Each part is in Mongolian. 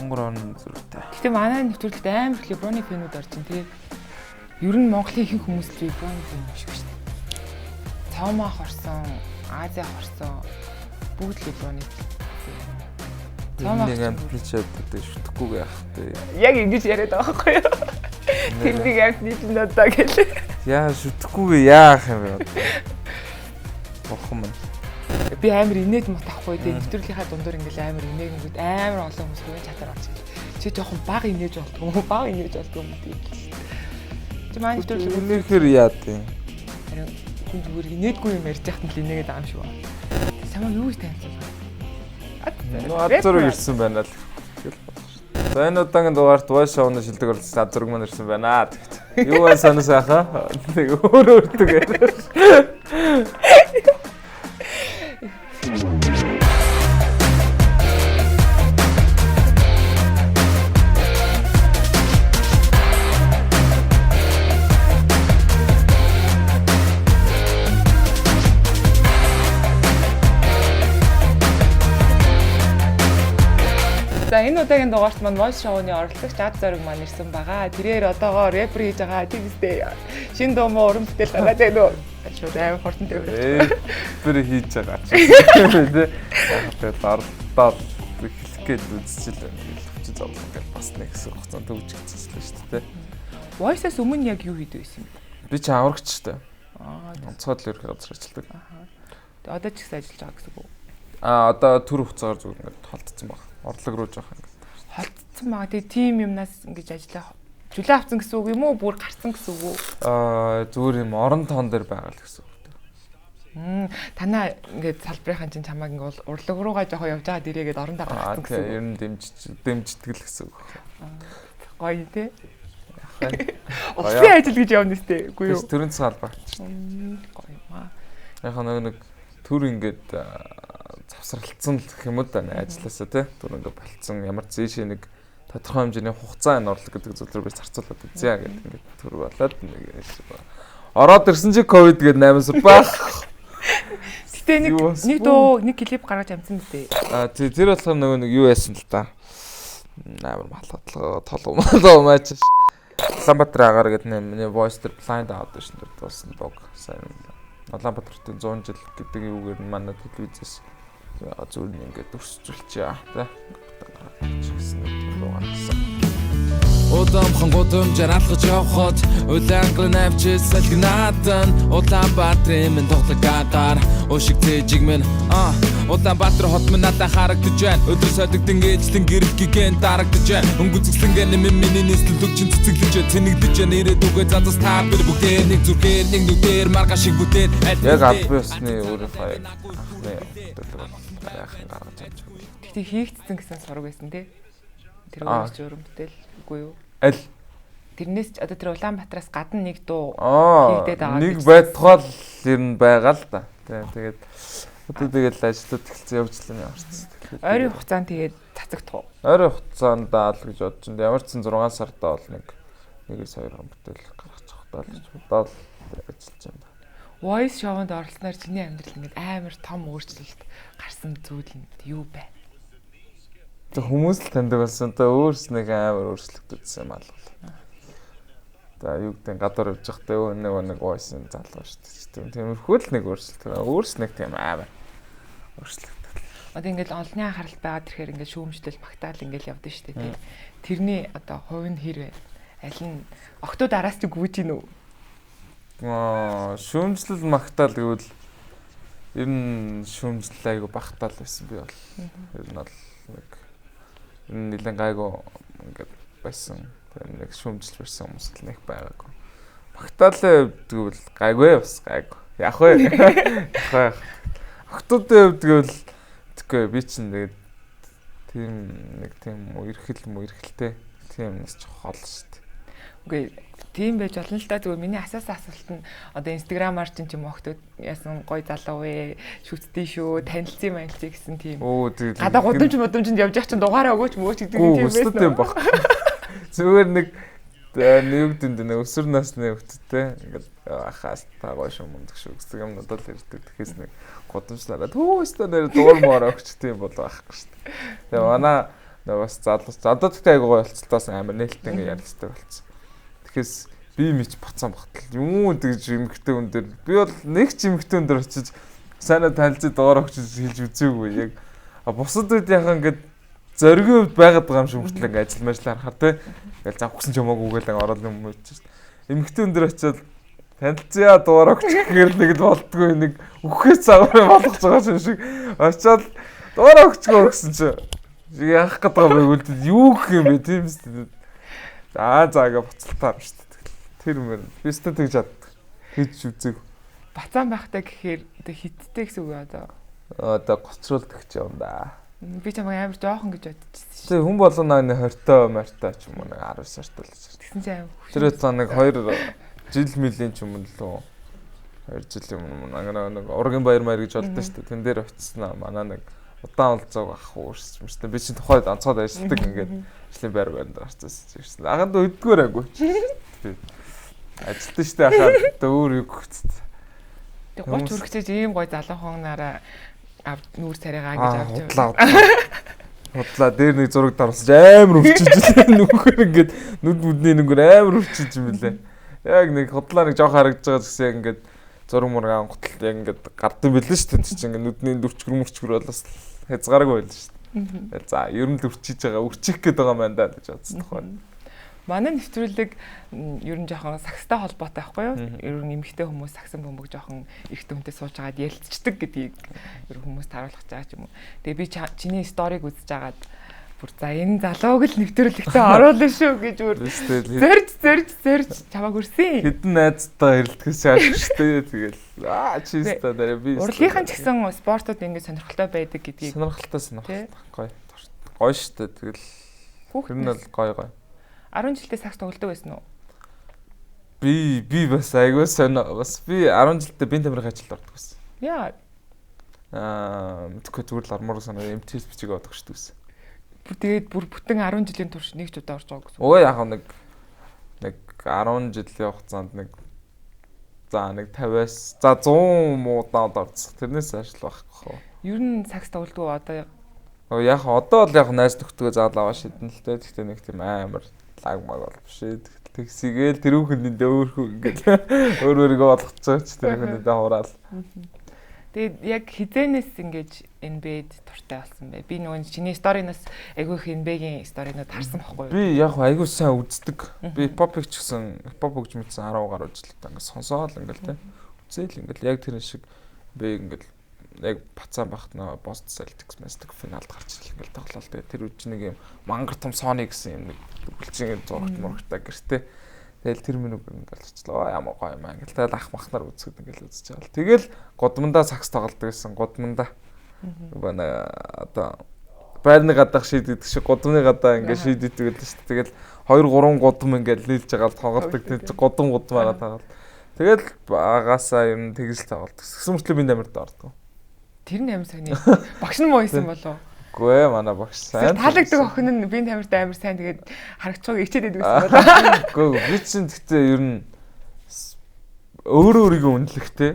Монгол орны зурагтай. Гэтэ манай нэвтрүүлэгт амар их LeBron-ы фэнүүд орж ин тий. Ер нь Монголын ихэнх хүмүүс л LeBron фэн юм шиг шүү дээ. Цаамаах орсон, Азиах орсон бүгд LeBron-ы. Цаамаах ампличад гэдэг шүтгэхгүй яах вэ? Яг ингэж яриад байгаа байхгүй юу? Тэрнийг амплич надаа гэлээ. Яа шүтгэхгүйгээ яах юм бэ? Бохон мэн. Би амар инээд мут ахгүй дээ. Нэвтрүүлгийнхаа дундуур ингээл амар инээгүүд амар олон хүмүүс гоо чатаар орж ирэл. Чи жоохон баг инээж болтгоо юм уу? Баг инээж болтгоо юм тийм. Чи маань нэвтрүүлэг үнэхээр яад юм. Харин хүн зүгээр инээдгүй юм ярьж яхад л инээгээд байгаа юм шиг байна. Самаа юу гэж танилцсан бэ? Зураг ирсэн байна л. За энэ удаагийн дугаарт Voice Show-ны шилдэг оролцсон зураг маань ирсэн байна. Юу вэ санаа сайхан? Нэг өөр өөртөө. За энэ удаагийн дугаарт маань Voice Show-ны оролцогч Ад Зориг маань ирсэн байгаа. Тэрээр одоогоо рэпер хийж байгаа. Тэгстэй шин дуу муу уран бүтээл гаргаад байна уу? Шууд аим хурдан төвлөрч. Тэр хийж байгаа ч. Тэгээд ардаад эхлэх гээд үзчихлээ. Чи зовлон гэж бас нэг хэсэг хугацаанд төвччихсэн шүү дээ. Voice-аас өмнө яг юу хийдэг байсан бэ? Би ч аврагчтай. Онцгой л ерхий газар ажилладаг. Тэгээд одоо ч ихсэн ажиллаж байгаа гэсэн үг. Одоо төр хугацаагаар зүгээр ингээд холдсон баг. Орлого руу жоох ингээд холдсон байгаа. Тэгээ тим юмнаас ингэж ажиллах жүлээ авсан гэсэн үг юм уу? Бүр гарсан гэсэн үг үү? Зүгээр юм орон тоон дээр байгаа л гэсэн үг. Танаа ингээд салбарынхан чинь чамааг ингээд урлаг руугаа жоохоо явж байгаа дээрээгээд орондоо гарсан гэсэн үг. Ер нь дэмждэг л гэсэн үг. Гоё тий. Офисын ажил гэж явна сте. Үгүй юу? Төрийн засаг албаа. Гоё юм аа. Яг нэг төр ингээд завсралцсан л гэх юм уу да ажилласаа тий. Төр ингээд болцсон ямар зээшээ нэг тодорхой хэмжээний хугацаа энэ орлого гэдэг зүйлээр би зарцуулаад үзье гэдэг ингээд төр болоод нэг ороод ирсэн чи ковид гээд 8 сар баг. Гэтэ нэг дөө нэг клип гаргаж амжсан мэт. Тий тэр болохоор нөгөө нэг юу яасан л да. Амар малгадлаа толгоо маач. Улаанбаатар агаар гэдэг нэмний voice дээр blind audition дээр тулсан бог сайн. Улаанбаатарын 100 жил гэдэг юугээр нь манай телевизээс зүгээр ингээд өрсөлдүүлчихье тий. Чигсэн нэг лугаарсан. Удамхан гудамжаар алхаж явхад улаанглан авчиж салгинатан Улаанбаатарын минь тоглогагаар ушиг тэжиг минь Улаанбаатар хот минь надад харагдаж байна өдөр содогдсон ээжлэн гэрэл гигэн дарагдаж байна өнгөцгсөн гэнэ миний нийслэл төгчин цэцэглэж тэнэгдэж байна ирээдүгөө задас та бид бүгдээ нэг зүрхээр нэг нүдээр марга шиг бүтээн яг албасны өөрийнхөө анхны яахын гаргаж авч байна. Тэгтээ хийгдсэн гэсэн сураг байсан тий. Тэр өөрөж өрөм бүтээл үгүй юу? Аль тэрнээс ч одоо тэр Улаанбаатараас гадна нэг дуу хийгдээд байгаа. Нэг байтугай ер нь байгаа л да. Тэгээд одоо тэгэл ажлууд эхэлсэн явжлаа яварсан. Ойрын хугацаанд тэгээд цацагдах уу? Ойрын хугацаанд л гэж бодож байна. Ямар ч 6 сарда бол нэгээс 2 бүтээл гаргаж чадах гэж бодоод ажиллаж байна. Voice Show-нд оролцсноор чиний амьдрал ингээд амар том өөрчлөлт гарсан зүйл нь юу бэ? Хүмүүс л таньдаг болсон. Та өөрснөө амар өөрчлөгдсөн юм алгал. За юу гэдэг гадар явж байхдаа нэг voice залгаа шүү дээ. Тиймэрхүү л нэг өөрчлөлт. Өөрснөө тийм амар өөрчлөгдөв. Одоо ингээд олонний анхаарал байгаа тэрхээр ингээд шүүмжлэл магтаал ингээд явдсан шүү дээ. Тэрний одоо хувь нь хэр вэ? Аль нь октод араас ч гүйж гин үү? Шүүмжлэл магтаал гэвэл ер нь шүүмжлэл айгу багтаал байсан би бол. Ер нь бол нэг нэлээд гайгүй ингээд байсан. Нэг шүүмжлэл байсан хүмүүс л нэг байгаагүй. Магтаалын хувьд гэвэл гайгүй бас гайгүй. Яах вэ? Октодын хувьд гэвэл тэгэхгүй би чинь тэгээд тийм үерхэлтэй тийм нэг ч хол шүү дээ. Үгүй тийм байж болно л да. Зүгээр миний асуусан асуулт нь одоо инстаграмаар ч юм октод яасан гой залуу вэ? Шүтдээ шүү, танилцсан мэлцээ гэсэн тийм. Гадаа гудамжинд явж явах чинь дугаараа өгөөч мөөч гэдэг юм байсан. Тийм баг. Зүгээр нэг югдэнд нэг өсвөр насны хөвгттэй ингээд ахаас тагоо шүү мундаг шүү гэсэн юм надад л ирдэг. Тэгэхээс нэг гудамжлаараа төөстөө нэр дуурмаар өгч тийм бол байхгүй шүү дээ. Тэгээ манай бас залуус. Одоо тэгтээ айгуу болцолтоос амар нээлттэй ингээ ярилцдаг болсон. Тэгэхээс би мич буцаан багтал юм уу гэж эмхтэй хүн дээр би бол нэг ч эмхтэй хүн дээр очиж сайнаа танилцаад доор өгч хэлж үзээгүй яг бусад үед яхаа ингээд зоригийн хувьд байгаад байгаа юм шиг хүртэл ингээ ажил мэржлээ харахаар те ингээл зав хүсэн ч юмаагүй гэл ороод юм уу ч эмхтэй хүн дээр очиод танилцаа доор өгч гэхээр нэг л болдгоо нэг үхээс цагаар болгож байгаа юм шиг очиод доор өгчгөө гэсэн чи яах гээд байгаа бэ үлдээ юу гэх юм бэ тийм үстэй заага буцалтаар шүү дээ. Тэр мөр бистэ тэгж чад. Хийж үзег. Бацаан байхтай гэхээр одоо хиттэй гэсэн үг одоо. Одоо гоцруулдаг ч юм да. Би ч амар жоохон гэж бодчихсон шүү. Тэг хүн болгоно нэг 20 марта ч юм уу нэг 19 сартал гэж. Тэгсэн чинь амар. Тэр өцөө нэг 2 жил мөлийн ч юм лөө 2 жил юм нэг ургийн баяр маяр гэж болдсон шүү дээ. Тэн дээр очиснаа манай нэг удаан уулзааг авах уурч юм шүү дээ. Би чинь тухайд онцгой ажилладаг ингээд ажлын байр байранд гарцсан ирсэн. Аганд өдгөр аггүй. Ажилтсан шүү дээ ахаад өөр юу гүцт. Тэг 30 хүрчээж ийм гой залууханаараа нүүр царайгаа гэж авч яваа. Худлаа дээр нэг зураг даруулж амар өвчөж нүгээр ингээд нүд мүдний нүгээр амар өвчөж юм лээ. Яг нэг худлаа нэг жоох харагдаж байгаа гэсэн ингээд зураг мураг ангуталт яг ингээд гардсан билээ шүү дээ. Чи ингээд нүдний дөрчгөр мөрчгөр болоос хязгааргүй байлаа шүү дээ. За ер нь л өвчиж байгаа өвчих гээд байгаа мэн даа гэж бодсон тохой. Манай нэвтрүүлэг ер нь жоохон сакстай холбоотой байхгүй юу? Ер нь эмэгтэй хүмүүс саксан бөмбөг жоохон эрэгтэй хүнтэй сууж агаад ярилцдаг гэдгийг ер нь хүмүүст харуулах байгаа ч юм уу. Тэгээ би чиний сториг үзэж агаад бүр за энэ залууг л нэвтрүүлэгтээ оруулна шүү гэж бүр зорж чамааг үрсэн. Хэдэн найзтай хэрэлдэхээс яаш штэ тэгэл чиста дараа би урлагийнхан ч гэсэн спортод ингэ сонирхолтой байдаг гэдгийг сонирхолтой гоё штэ тэгэл тэр нь бол гоё 10 жилдээ сакс тоглодог байсан уу? Би бас айгүй сонио бас би 10 жилдээ бие тамирын ажилд ордог байсан. Яа. Мэдгүй зүгээр л ормоор санаа MTS бичиг авдаг шүү дээ. Тэгээд бүр бүтэн 10 жилийн турш нэг ч удаа орж байгаа гэсэн. Өө яг нэг 10 жилийн хугацаанд нэг за нэг 50-аас за 100 удаа орцсон. Тэрнээс ашиг байхгүй. Ер нь сакс тоглодог одоо яг одоо л яг найз төгтгөө заал аваа шидэн л дээ. Гэхдээ нэг тийм амар лаг маг бол биш ээ. Тэгсгээл тэрүүхэнд дөөрхөө ингээд өөрөөргөө болгоцоо ч тэрүүхэнд хураал. Тэгээд яг хизэнээс ингэж NBA-д туртай болсон бай. Би нөгөө чиний сторинаас айгүй их NBA-гийн сторинууд харсан байхгүй юу? Би яг айгүй сайн үздэг. Би pop-ыг ч гэсэн pop өгч мэдсэн 10 гаруй жилдээ ингээд сонсоол ингээд тэ. Үзээл ингээд яг тэр шиг би ингээд яг бацаан багт нөө Boston Celtics Magic финалд гарч ирэл ингээл тоглолоо. Тэгээ тэр үуч нэг юм мангар том Sony гэсэн юм нэг бүлчийн зурагт мурагтай гэртээ. Тэгэл тэр минь үг ингээл очлоо. Ямар гоё юм ингээл тэгэл ах махнаар үзэхэд ингээл үзэж байгаа. Тэгэл гудмандаа сакс тоглолдог гэсэн гудмандаа. Бана одоо байрны гадаах шийддэг шиг гудмны гадаа ингээд шийддэг л шүү дээ. Тэгэл 2 3 гудам ингээд нийлж байгаа тоглолдог. Тэг гудам гудмаараа тоглол. Тэгэл багасаа юм тэгж тоглолдог. Гэсэн мөртлөө би намирд ордог. Тэр нь амар сайн. Багш нь муу байсан болов уу? Үгүй ээ манай багш сайн. Таалагддаг охин нь би тамиртай амар сайн тэгээд харагчгаа ичээд байдаг гэсэн болов. Үгүй би чинь гэхдээ ер нь өөрийгөө үнэлэхтэй.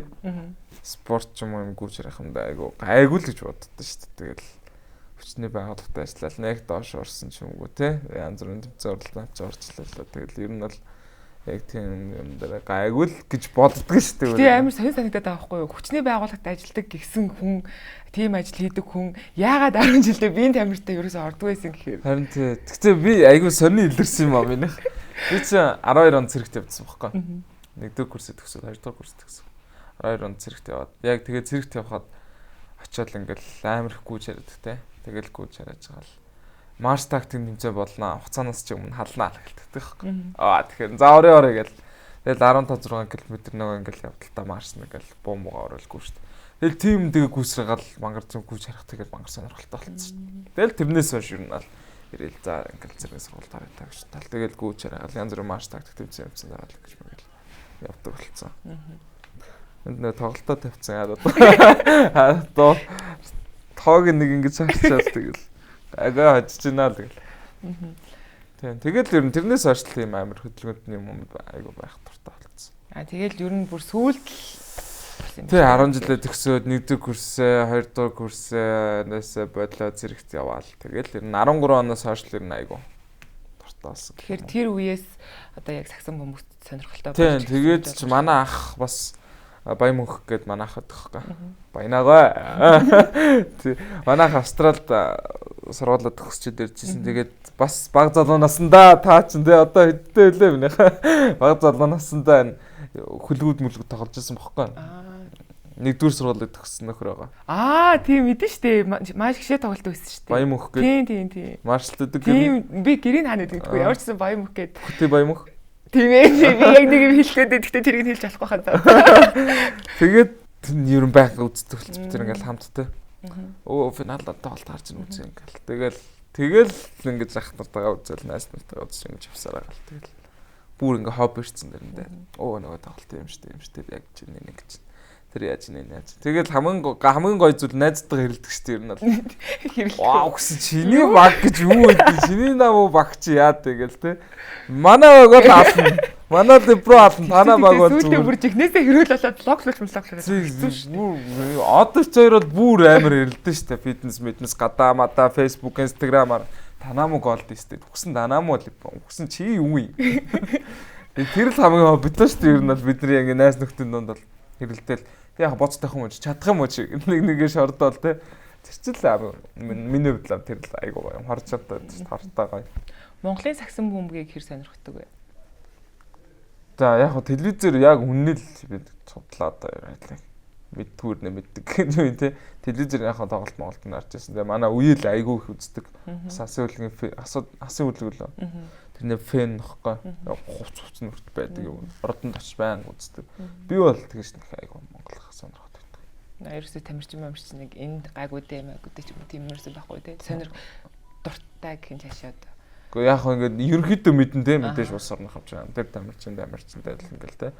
Спорт ч юм уу гүйж ярих юм да айгуу л гэж боддоо шүү дээ. Тэгэл хүчний байгууллагатай ажиллал нэг доош орсон ч юм уу те. Янз бүрийн төвцөө уралдаанд ч орчлоо. Тэгэл ер нь бол яг тийм юм дээр гайгүй л гэж боддог шүү дээ. Тэгээ амар сонир санагдаад байгаа байхгүй юу? Хүчний байгууллагад ажилладаг гэсэн хүн, тийм ажил хийдэг хүн яагаад 10 жилдээ биеийн тамиртай ерөөсөө ордог байсан гэхээр. Харин тий. Тэгтээ би айгүй сонир илэрсэн юм аа минийх. Би чи 12 он цэрэгт явдсан байхгүй. 1-р курсэд төгсөв, 2-р курсэд төгсөв. 12 он цэрэгт яваад. Яг тэгээ цэрэгт явхад очиод ингээл амар их гүйж яриад те. Тэгэл гүйж яриаж байгаа л. Марш тактик нэмжээ болно. Хуцаанаас ч өмнө халнаа л гэлдэг байхгүй. Тэгэхээр за орой гэл. Тэгэл 15 6 км нөгөө ингээл явдал та марш нэгэл бомбоо оруулгүй шүү дээ. Тэгэл тийм тэгээ гүйсрэгаал мангар зам гүйж харах тэгэл мангар сонирхолтой болсон шүү дээ. Тэгэл тэрнээс хойш юм аа ирээл за ингээл зэрэг сургууль тараад гэж тал тэгэл гүйж хараагаал янз бүрийн марш тактик төвцөн юмсан зараад гэж мэгэл явдаг болсон. Энд нэ тоглолтоо тавьсан аа одоо тоог нэг ингэж харчаад тэгэл ага хажиж байна л тэгэл. Тийм. Тэгэл ер нь тэрнээс хойш тийм амар хөдөлгөөний юм айгу байх дуртай болсон. Тэгэл ер нь бүр сүүлд болсон юм. Тэ 10 жилээ төгсөөд 1-р курсээ, 2-р курсээс бодлоо зэрэгт яваал. Тэгэл ер нь 13 оноос хойш л ер нь айгу дуртаасан. Тэгэхээр тэр үеэс одоо яг саксон бөмбөгт сонирхолтой болж. Тийм тэгээд ч манай ах бас Баян мөнх гээд манай ах өгөхгүй. Баянаагаа. Манай ах Австралид сургуулаад төгсчихэд иржсэн. Тэгээд бас баг залуу насандаа таа ч тэ одоо хэдтэй үлээ минийх. Баг залуу насандаа хөлгүүд мүлгүүд тоглож байсан бохоггүй. 1-р сургуулийг төгссөн нөхөр байгаа. Тийм мэдэн штэ. Маш гişээ тоглолт байсан штэ. Баян мөнх гээд. Тийм. Маршалт өгдөг. Тийм би гэрийн хаана гэдэггүй. Ямар ч гэсэн Баян мөнх гээд. Хөтөө Баян мөнх. Тийм ээ. Би яг нэг юм хэлэхэд гэхдээ тэрийг хэлж болохгүй хаа. Тэгээд ер нь байх үздэг болчих бид ингээл хамттай. Финалдаа тоглолт гарч ийн үзье ингээл. Тэгэл ингэж ах нартайгаа үзэл найз нартайгаа үзэж ингэж явсараа гал. Тэгэл бүр ингээ хобби ирсэн дэрнэ. Нөгөө тоглолт юм штэ яг чинь нэг чинь. Тэр яаж яаж. Тэгэл хамгийн гоё зүйл найзтайгаа хэрэлдэг штэ ер нь бол. Вау гэсэн чиний баг гэж юу гэдэг. Чиний нам баг чи яа тэгэл те. Манай баг бол ална. Манай либро ална. Танаа баг бол зүгээр. Сүйдээ бүр жигнэсээ хэрүүл болоод логлуулж хэцүү шүү. Одоо ч хоёр бол бүр амар хэрэлдэн штэ. Фитнес, гадаа мада, Facebook, Instagram-аар танаа муу голд штэ. Үгсэн танаа муу либро. Үгсэн чи юу юм. Тэр л хамгийн хобби тоо штэ ер нь бол бидний ингээ найз нөхдийн донд бол хэрэлдээл. Яг боцтой юм уу чадах юм уу чи нэгээ шордоол те. Тэр чил миний хувьд л тэр л айгуу гоё. Хорж чаддаг хартаа гоё. Монголын саксон бөмбөгийг хэр сонирхдаг вэ? За яг телевизээр яг үннэл бид судлаа одоо яаглаа. Мэдтгүүр нэ мэддэг гэж юм те. Телевизээр яг тоглолт моголт нь харж байсан. Тэгээ манай үеэл айгуу их үздэг. Бас асын үлгэл лөө. Тэрний фэн нөхгүй. Хувц нүрт байдаг юм. Ордонд очиж баян үздэг. Би бол тэгэж нэг айгуу монгол сонирхоод байдаг. Ерөөсөө тамирчин нэг энд гайгүй дэмэгүүдээ ч юм тийм ерөөсөө байхгүй те. Сонирх дуртай гэх юм цаашаа. Гэхдээ яг ингээд ерөнхийдөө мэдэн те мэдээж ус орнох авч байгаа. Тэр тамирчинтай л ингээл те.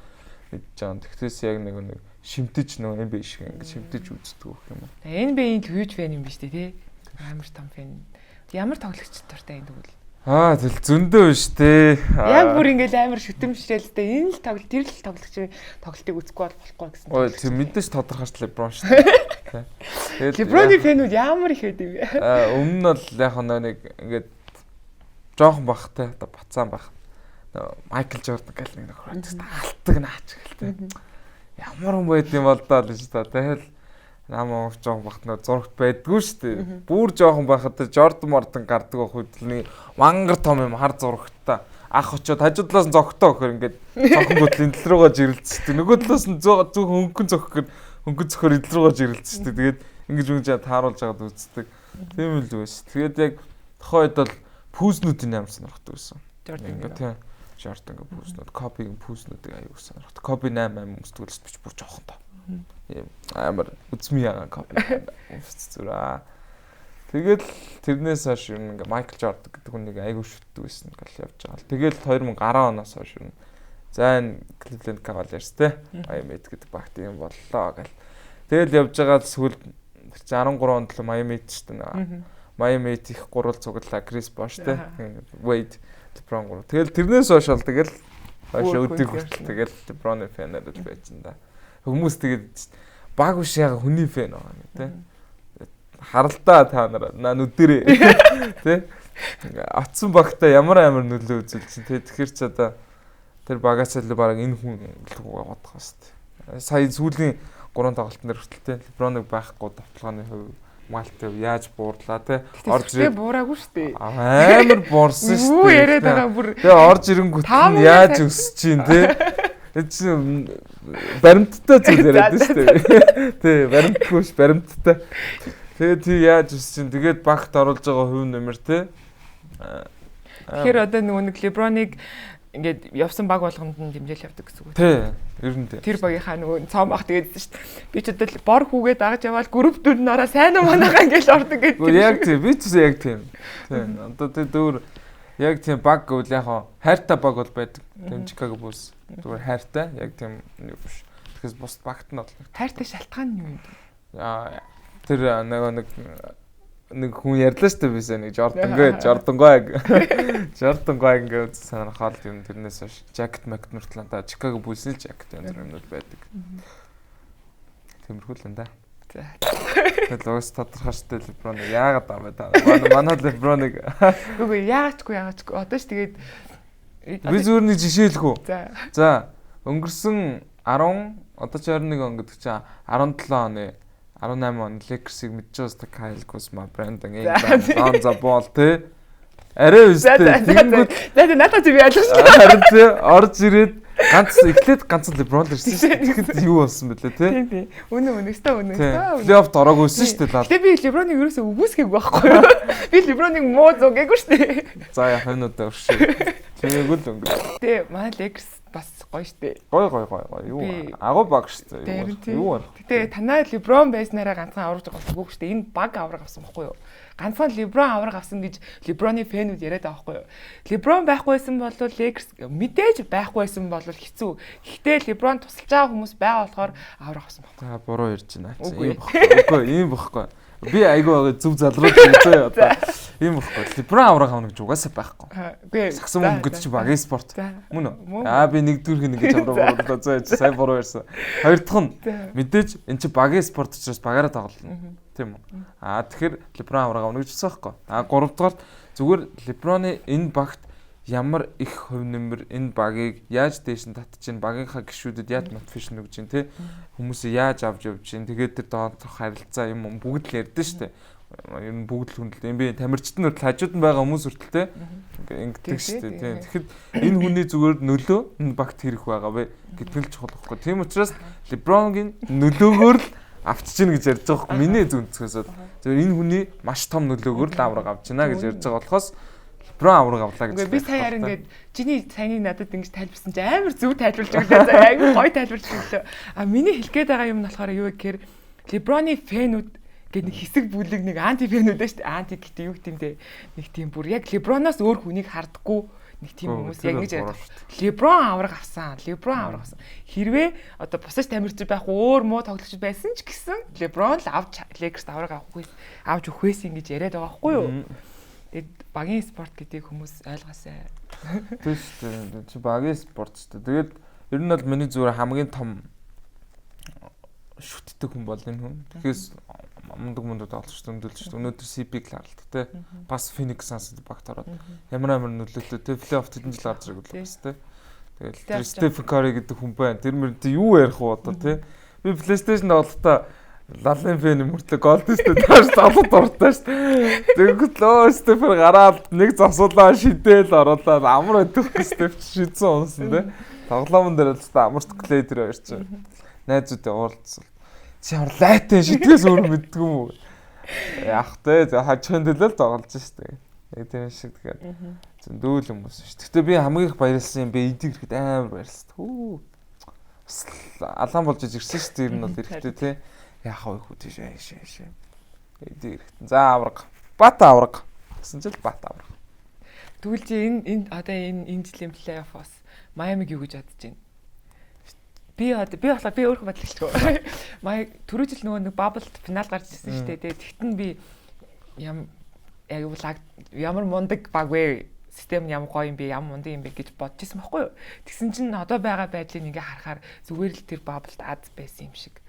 Мэдж байгаа. Тэгтээс яг нэг шимтэж нөгөө NBA шиг ингээд шимтэж үздэг гэх юм уу. NBA-ийн huge fan юм биш үү те. Амар том fan. Ямар тоглогч дуртай энэ тэгвэл. Тэл зөндөө биш те. Яг бүр ингээл амар шүтэмжрэлтэй энэ л тоглолт тэр л тоглогчийн тоглолтыг үзэхгүй болохгүй гэсэн. Ой тийм мэдээж тодорхойч LeBron шүү дээ. LeBron-ы фэнүүд ямар их байд юм бэ? Өмнө нь бол яг нэг ингээд жоохон бахтай одоо бацаан бах. Майкл Жордан гэл нэг нөхөр алтдаг наач гэлтэй. Ямар хүн байд юм бол даа л шүү дээ. Тэгэл намаа жоохон бахтнаа зурагт байдгүй шүү дээ. Бүр жоохон байхад Жордан Мордан гардаг байхад нэг мангар том юм хар зурагтаа ах очоод хажуудлаас нь зогтоо гэхээр ингээд цонхон гүтлийн идэл рүүгээ жирэлцдэг. Нөгөө талаас нь зөв хөнгөн зөх гэхээр хөнгөн зөхөр идэл рүүгээ жирэлцдэг. Тэгээд ингэж үгж тааруулж байгаад үздэг. Тийм л үү шүү. Тэгээд яг тохойд бол пүүснүүдийн амар сонирхдаг байсан. Ингээд тийм Жордан гэ пүүснүүд, копигийн пүүснүүдийг аягүй сонирхдаг. Копи 8 өмсдөг л бич бүр жоохон тоо. Амар үзмий яга копи. Зүраа. Тэгэл тэрнээс хойш ингээ Майкл Жордан гэдэг хүнийг аягүй шүтдэг байсан гэл явж байгаа. Тэгэл 2010 оноос хойш зайн Cleveland Cavaliers те Miami гэдэг багт юм боллоо гэл. Тэгэл явж байгаа сүүл 13 онд л Miami шүү дээ. Miami их гурвал цуглаа Chris Bosh те Wade LeBron гурав. Тэгэл тэрнээс хойш бол тэгэл хойш өдөг хүртэл тэгэл LeBron-ы фэнээр л байсан да. Хүмүүс тэгээд баг биш яг хүний фэн байгаа юм те. Харалтаа та нараа нүдэрээ те. Атсан багтаа ямар нөлөө үзүүлсэн те. Тэгэхээр ч одоо тэр багасаа л баг энэ хүн л бодох хэвээр. Сая сүүлийн 3 тоглолтын дээр хүртэл те LeBron-ыг байхгүй давталгааны хувь Малтав яаж буурлаа те орж ирээ буураагүй штэ амар буурсан штэ юу яриад байгаа бүр тэгээ орж ирэнгүүт нь яаж өсөж чинь те чинь баримттай зүйл яриад штэ те баримтгүй ш баримттай тэгээ тий яаж өсөж чинь тэгээд багт оруулж байгаа хувь нэмэр те тэгэхээр одоо нөгөө нэг LeBron-ыг ингээд явсан баг болгонд нь дэмжээл явдаг гэсэн үг. Тий, ер нь тий. Тэр багийнхаа нөгөө цом ах тэгээд шүү дээ. Би ч одоо бор хүүгээ дагаж яваал группүүд нь ороо сайн уу манайхаа ингээд ордог гэдэг. Яг тий, би ч яг тийм. Тий. Одоо тий дөр яг тийм баг гэвэл яг хайртай баг бол байдаг. Тийм Chicago Bulls. Зүгээр хайртай, яг тийм биш. Тэгэхээс бус багт нь бол хайртай шалтгаан нь юу юм бэ? Тэр нэг хүн ярьлаа шүү дээ бисаа нэг Jordan гой ингээд сонирхоод юм тэрнээс хойш jacket Mac нуртлантаа Chicago Bulls-ийн jacket юмнууд байдаг. Тиймэрхүү л энэ. За. Тэгэл уус тодорхой штэ LeBron яагаад аваа та. Манай LeBron-ыг үгүй яагаачгүй одоо ч тэгээд би зүгээр нэг жишээлгүй. За. Өнгөрсөн 10 одоо ч 21 он гэдэг чинь 17 оны 18 он Lakers-ыг мэдчихсэн Kyle Kuzma, Brandon Ingram, Lonzo Ball тий. Арай үстэй. За надад би ойлгосон. Харин тий орж ирээд эхлээд ганц LeBron л ирсэн шүү дээ. Тэгэхэд юу болсон бэлээ тий? Тийм. Үнэ. Плей-офф ороогүй шүү дээ. Тэгээ би LeBron-ыг ерөөсөө үгүйсгээг байхгүй юу? Би LeBron-ыг муу зоггээгүй шүү дээ. За яах вэ нүдэ өршөө. Тиймээгүй л өнгө. Тэгээ манай Lakers бас гоё шүү дээ. Гоё. Юу агуу баг шүү дээ. Юу вэ? Тэгээ танаа LeBron байснараа ганцхан аврагч байгаа үгүй шүү дээ. Энэ баг авраг авсан байхгүй юу? Ганцхан LeBron авраг авсан гэж LeBron-ы фэнүүд яриад байгаа байхгүй юу? LeBron байхгүйсэн бол Lakers мэдээж байхгүйсэн бол хэцүү. Гэхдээ LeBron тусалж байгаа хүмүүс байгаа болохоор авраг авсан байна. За буруу ярьж байна. Ийм бохгүй. Би айгүй зөв залруулж үзээ одоо. Ийм бохгүй. LeBron авраг авах гэж угаасаа байхгүй. Сагсан мөнгөд чи баг спорт. Мөн үү? Би нэгдүгüрх ингэж авраг бодлоо зөө сайн буруу ярьсан. Хоёр дахь нь мэдээж эн чи багийн спорт учраас багаараа тоглоно. Тийм үү? Тэгэхээр LeBron авраг авах гэж хэлсэн байхгүй. Гурав дахь зүгээр LeBron-ы энэ багт ямар их хувь нэмэр энэ багийг яаж дээш нь татж чинь багийнхаа гишүүдэд яаж мотивашн өгч чинь те хүмүүсээ яаж авч явж чинь тэгээд тэр доторх харилцаа юм бүгд л ярьдэн штэ ер нь бүгд л хүндэлт юм би тамирчид нь хажууд нь байгаа хүмүүс хүртэл те ингэдэг штэ тийм тэгэхэд энэ хүний зүгээр нөлөө энэ багт хэрэг байгаа вэ гэдэг л чухал байхгүй тийм учраас LeBron-гийн нөлөөгөөр л авч чинь гэж ярьж байгаа байхгүй миний зүнцгээс зүгээр энэ хүний маш том нөлөөгөөр л авраг авч чина гэж ярьж байгаа болохоос LeBron авраг авлаа гэж. Би сая харин ингээд чиний саяны надад ингэж тайлбарсан чи амар зөв тайлбарлаж өглөө. Айгүй гоё тайлбарлаж өглөө. Миний хэлэх гээд байгаа юм нь болохоор юу гэхээр LeBron-ы фэнүүд гэдэг нэг хэсэг бүлэг нэг анти фэнүүд шүү дээ. Анти гэдэг юу гэдэг юм те. Нэг тийм бүр яг LeBron-оос өөр хүнийг хардггүй нэг тийм хүмүүс яг ингэж яриад. LeBron авраг авсан. Хэрвээ одоо бусаж тамирч байх өөр муу тоглогч байсан ч гэсэн LeBron л авч Lakers авраг авч өгөхөөс ингэж яриад байгаа байхгүй юу? Тэгээд багийн спорт гэдгийг хүмүүс ойлгоосай. Тийм шүү дээ. Чи багийн спорт шүү дээ. Тэгээд ер нь бол миний зүгээр хамгийн том шүтдэг хүн бол энэ хүн. Тэгэхээс мундаг олж өндөлж шүү дээ. Өнөөдөр CP-г л харалт те. Бас Phoenix Suns багт ороод ямар нөлөөтэй те. Плей-офф тэдэн жил гарч ирэх бол бас те. Тэгээд тэр Stephen Curry гэдэг хүн байна. Тэр мөрөнд юу ярих вэ одоо те. Би PlayStation тоглохдоо Лалын фэн мөртлөө голдстэй тааш залууд дуртай шүү. Тэгэнгүүт лөө Стефер гараад нэг засуулаа шидээл оруулаад амар өдөх Стеф шидсэн унсан те. Тоглоомон дээр л та амарт клей тэр хоёр чинь. Найзуудтай уулзсан. Чи ямар лайтэн шидгээс өөр мэддэг юм уу? Яах те хажихын төлөө тоглож шүү. Яг тийм шиг тэгээд дүүл хүмүүс шүү. Гэтэ би хамгийн их баярлсан юм бэ эдийг ирэхэд амар баярлсан. Алаан болж ирсэн шүү. Ер нь бол эрэхтэй те. Яах вэ хүү тийш. Эдийг за авраг. Бат авраг. Гэсэн чил бат авраг. Тэгвэл чи энэ одоо энэ жилийн плей-оффоос Майамиг юу гэж бодож байна? Би өөрөө бодлогчгүй. Түрүү жил нөгөө нэг баблд финал гарч ирсэн шүү дээ. Тэгтэн би ямар мундаг баг вэ? Систем нь ямар гоё юм бэ? Ямар мундаг юм бэ гэж бодож ирсэн байхгүй юу? Тэгсэн чинь одоо байгаа байдлыг ингээ харахаар зүгээр л тэр баблд аз байсан юм шиг.